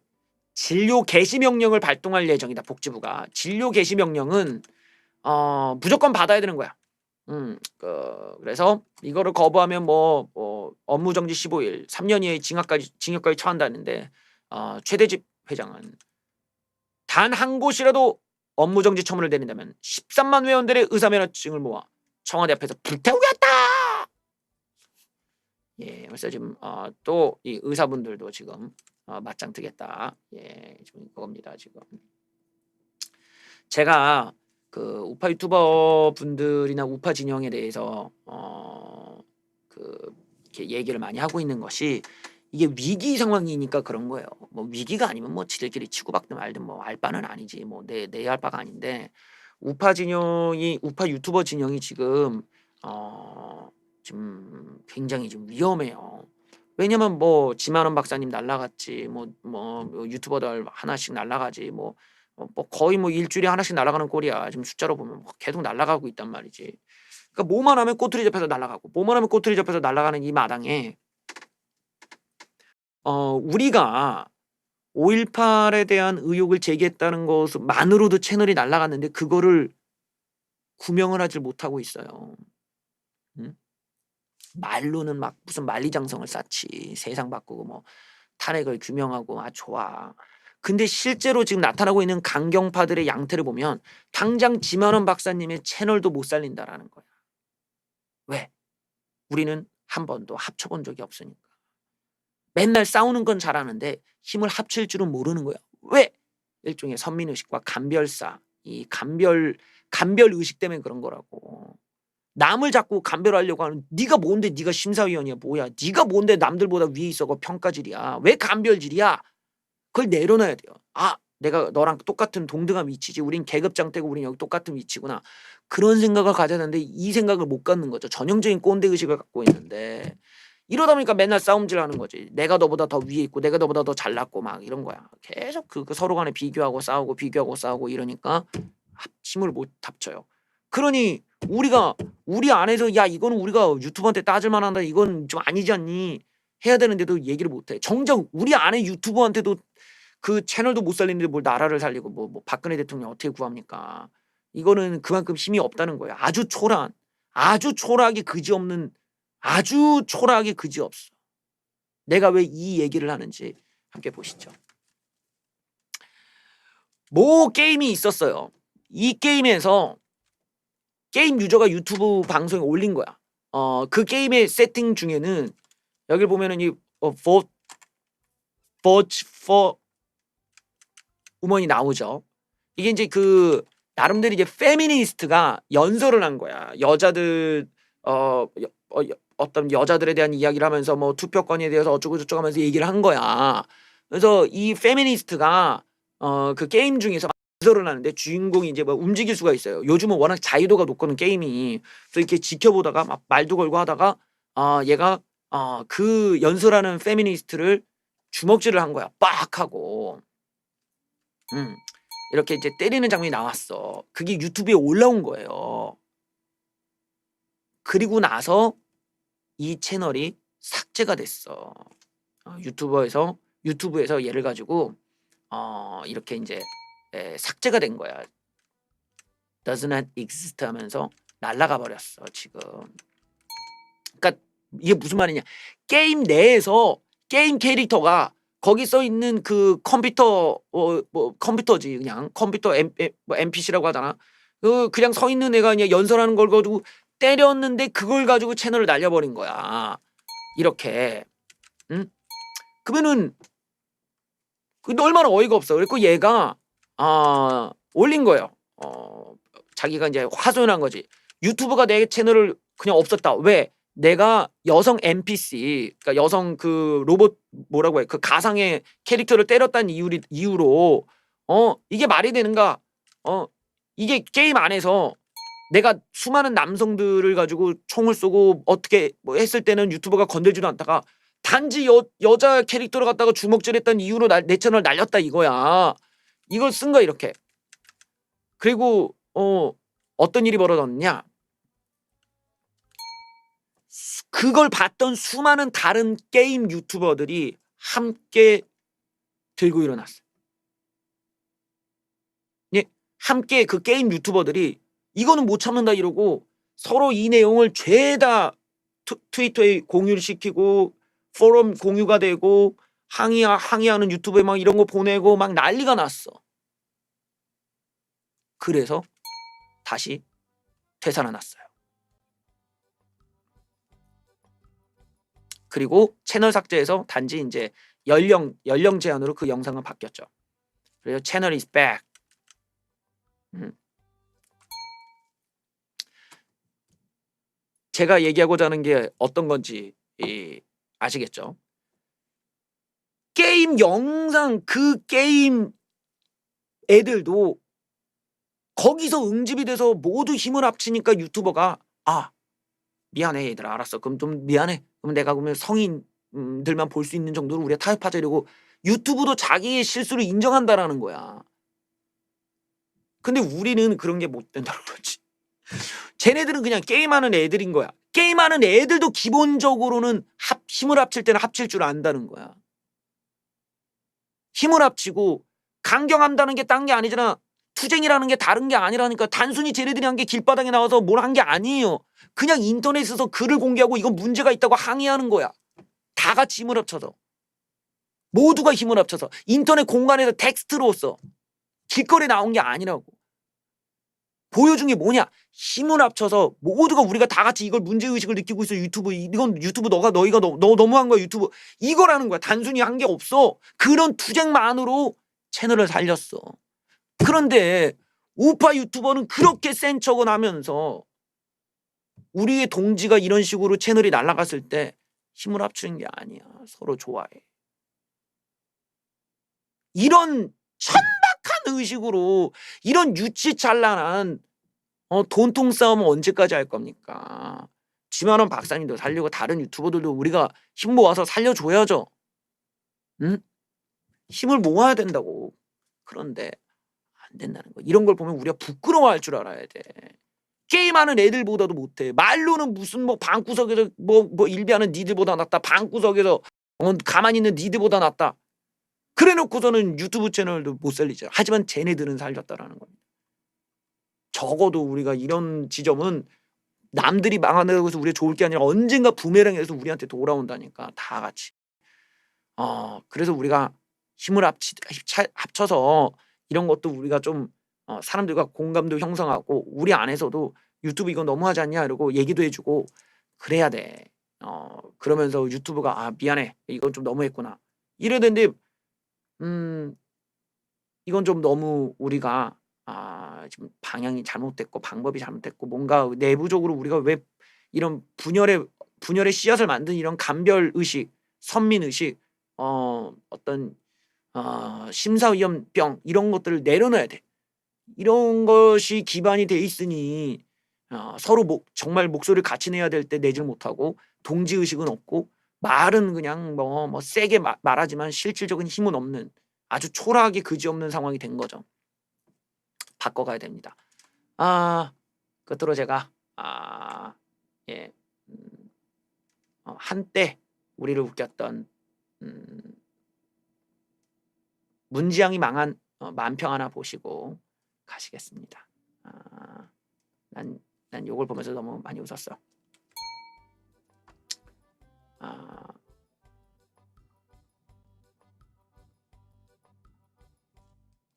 진료 개시 명령을 발동할 예정이다. 복지부가 진료 개시 명령은 무조건 받아야 되는 거야. 그래서 이거를 거부하면 뭐 업무 정지 15일, 3년 이하의 징역까지 처한다는데 최대집 회장은 단 한 곳이라도 업무 정지 처분을 내린다면 13만 회원들의 의사면허증을 모아 청와대 앞에서 불태우겠다. 예, 그래서 지금 또 이 의사분들도 지금 맞짱 뜨겠다. 예, 지금 이겁니다. 지금 제가 그 우파 유튜버 분들이나 우파 진영에 대해서 이렇게 얘기를 많이 하고 있는 것이 이게 위기 상황이니까 그런 거예요. 뭐 위기가 아니면 뭐 지들끼리 치고받든 말든 뭐 알 바는 아니지. 뭐 내 할 바가 아닌데 우파 유튜버 진영이 지금 지금 굉장히 좀 위험해요. 왜냐면 뭐 지만원 박사님 날라갔지, 뭐 유튜버들 하나씩 날라가지, 뭐 거의 뭐 일주일에 하나씩 날아가는 꼴이야. 지금 숫자로 보면 계속 날아가고 있단 말이지. 그러니까 뭐만 하면 꼬투리 잡혀서 날아가고, 뭐만 하면 꼬투리 잡혀서 날아가는 이 마당에 우리가 5.18에 대한 의혹을 제기했다는 것만으로도 채널이 날아갔는데 그거를 구명을 하질 못하고 있어요. 말로는 막 무슨 만리장성을 쌓지, 세상 바꾸고 뭐 탄핵을 규명하고 좋아. 근데 실제로 지금 나타나고 있는 강경파들의 양태를 보면 당장 지만원 박사님의 채널도 못 살린다라는 거야. 왜? 우리는 한 번도 합쳐본 적이 없으니까. 맨날 싸우는 건 잘하는데 힘을 합칠 줄은 모르는 거야. 왜? 일종의 선민의식과 간별사, 이 간별 의식 때문에 그런 거라고. 남을 자꾸 간별하려고 하는, 네가 뭔데 네가 심사위원이야 뭐야, 네가 뭔데 남들보다 위에 있어 그 평가질이야, 왜 간별질이야. 그걸 내려놔야 돼요. 내가 너랑 똑같은 동등한 위치지, 우린 계급장태고 우린 여기 똑같은 위치구나, 그런 생각을 가져야 되는데 이 생각을 못 갖는 거죠. 전형적인 꼰대 의식을 갖고 있는데 이러다 보니까 맨날 싸움질 하는 거지. 내가 너보다 더 위에 있고 내가 너보다 더 잘났고 막 이런 거야. 계속 그 서로 간에 비교하고 싸우고 이러니까 힘을 못 합쳐요. 그러니 우리 안에서 야 이거는 우리가 유튜버한테 따질 만한다, 이건 좀 아니지 않니 해야 되는데도 얘기를 못해. 정작 우리 안에 유튜버한테도 그 채널도 못 살리는데 뭘 나라를 살리고 뭐 박근혜 대통령 어떻게 구합니까? 이거는 그만큼 힘이 없다는 거예요. 아주 초라하게 그지없는, 아주 초라하게 그지없어. 내가 왜 이 얘기를 하는지 함께 보시죠. 모 게임이 있었어요. 이 게임에서 게임 유저가 유튜브 방송에 올린 거야. 그 게임의 세팅 중에는 여기 보면은 이 vote for woman이 나오죠. 이게 이제 그 나름대로 이제 페미니스트가 연설을 한 거야. 여자들 어떤 여자들에 대한 이야기를 하면서 뭐 투표권에 대해서 어쩌고 저쩌고 하면서 얘기를 한 거야. 그래서 이 페미니스트가 그 게임 중에서 연설을 하는데 주인공이 이제 뭐 움직일 수가 있어요. 요즘은 워낙 자유도가 높거든 게임이. 그래서 이렇게 지켜보다가 막 말도 걸고 하다가 얘가 그 연설하는 페미니스트를 주먹질을 한 거야. 빡 하고. 이렇게 이제 때리는 장면이 나왔어. 그게 유튜브에 올라온 거예요. 그리고 나서 이 채널이 삭제가 됐어. 유튜브에서 얘를 가지고 이렇게 이제 삭제가 된 거야. Does not exist 하면서 날아가 버렸어 지금. 그러니까 이게 무슨 말이냐? 게임 내에서 게임 캐릭터가 거기 써 있는 그 컴퓨터 뭐 컴퓨터지, 그냥 컴퓨터 뭐 NPC라고 하잖아. 그냥 서 있는 애가 그냥 연설하는 걸 가지고 때렸는데 그걸 가지고 채널을 날려버린 거야. 이렇게. 그러면은 얼마나 어이가 없어. 그리고 얘가 올린 거예요. 자기가 이제 하소연한 거지. 유튜브가 내 채널을 그냥 없었다. 왜? 내가 여성 NPC, 그러니까 여성 그 로봇 뭐라고 해? 그 가상의 캐릭터를 때렸다는 이유로 이게 말이 되는가? 이게 게임 안에서 내가 수많은 남성들을 가지고 총을 쏘고 어떻게 뭐 했을 때는 유튜버가 건들지도 않다가 단지 여자 캐릭터를 갖다가 주먹질했다는 이유로 내 채널 날렸다 이거야. 이걸 쓴 거야 이렇게. 그리고 어떤 일이 벌어졌냐? 그걸 봤던 수많은 다른 게임 유튜버들이 함께 들고 일어났어요. 예, 함께 그 게임 유튜버들이 이거는 못 참는다 이러고 서로 이 내용을 죄다 트위터에 공유를 시키고 포럼 공유가 되고 항의하는 유튜브에 막 이런 거 보내고 막 난리가 났어. 그래서 다시 되살아났어요. 그리고 채널 삭제해서 단지 이제 연령 제한으로 그 영상은 바뀌었죠. 그래서 채널 is back. 제가 얘기하고자 하는 게 어떤 건지 아시겠죠? 게임 영상 그 게임 애들도 거기서 응집이 돼서 모두 힘을 합치니까 유튜버가 미안해 얘들아, 알았어, 그럼 좀 미안해, 그럼 내가 그러면 성인들만 볼 수 있는 정도로 우리가 타협하자 이러고 유튜브도 자기의 실수를 인정한다라는 거야. 근데 우리는 그런 게 못 된다는 거지. 쟤네들은 그냥 게임하는 애들인 거야. 게임하는 애들도 기본적으로는 힘을 합칠 때는 합칠 줄 안다는 거야. 힘을 합치고 강경한다는 게 딴 게 아니잖아. 투쟁이라는 게 다른 게 아니라니까. 단순히 쟤네들이 한 게 길바닥에 나와서 뭘 한 게 아니에요. 그냥 인터넷에서 글을 공개하고 이건 문제가 있다고 항의하는 거야. 다 같이 힘을 합쳐서. 모두가 힘을 합쳐서. 인터넷 공간에서 텍스트로써. 길거리에 나온 게 아니라고. 보여준 게 뭐냐? 힘을 합쳐서 모두가 우리가 다 같이 이걸 문제의식을 느끼고 있어. 유튜브 이건 유튜브 너희가 너무한 거야. 유튜브 이거라는 거야. 단순히 한 게 없어. 그런 투쟁만으로 채널을 살렸어. 그런데 우파 유튜버는 그렇게 센 척을 하면서 우리의 동지가 이런 식으로 채널이 날아갔을 때 힘을 합치는 게 아니야. 서로 좋아해. 이런 천박한 의식으로 이런 유치찬란한 돈통 싸움은 언제까지 할 겁니까? 지만원 박사님도 살리고 다른 유튜버들도 우리가 힘 모아서 살려줘야죠. 응? 힘을 모아야 된다고. 그런데 안 된다는 거. 이런 걸 보면 우리가 부끄러워할 줄 알아야 돼. 게임하는 애들보다도 못해. 말로는 무슨 뭐 방구석에서 뭐 일비하는 니들보다 낫다. 방구석에서 가만히 있는 니들보다 낫다. 그래놓고서는 유튜브 채널도 못 살리죠. 하지만 쟤네들은 살렸다라는 겁니다. 적어도 우리가 이런 지점은 남들이 망한다고 해서 우리가 좋을 게 아니라 언젠가 부메랑해서 우리한테 돌아온다니까. 다 같이. 그래서 우리가 힘을 합쳐서 이런 것도 우리가 좀 사람들과 공감도 형성하고 우리 안에서도 유튜브 이거 너무하지 않냐 이러고 얘기도 해주고 그래야 돼. 그러면서 유튜브가 미안해 이건 좀 너무했구나 이래야 되는데 이건 좀 너무 우리가 지금 방향이 잘못됐고 방법이 잘못됐고 뭔가 내부적으로 우리가 왜 이런 분열의 씨앗을 만든 이런 감별 의식, 선민 의식, 어떤 심사위원병 이런 것들을 내려놔야 돼. 이런 것이 기반이 돼 있으니 서로 정말 목소리를 같이 내야 될 때 내질 못하고 동지 의식은 없고 말은 그냥 뭐 세게 말하지만 실질적인 힘은 없는 아주 초라하게 그지없는 상황이 된 거죠. 바꿔가야 됩니다. 끝으로 제가 한때 우리를 웃겼던 문지양이 망한 만평 하나 보시고 가시겠습니다. 난 요걸 보면서 너무 많이 웃었어.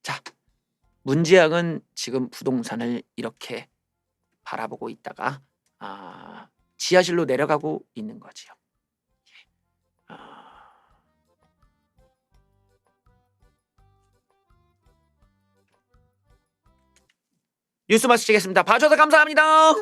자, 문지양은 지금 부동산을 이렇게 바라보고 있다가 지하실로 내려가고 있는 거지요. 뉴스 마치겠습니다. 봐주셔서 감사합니다.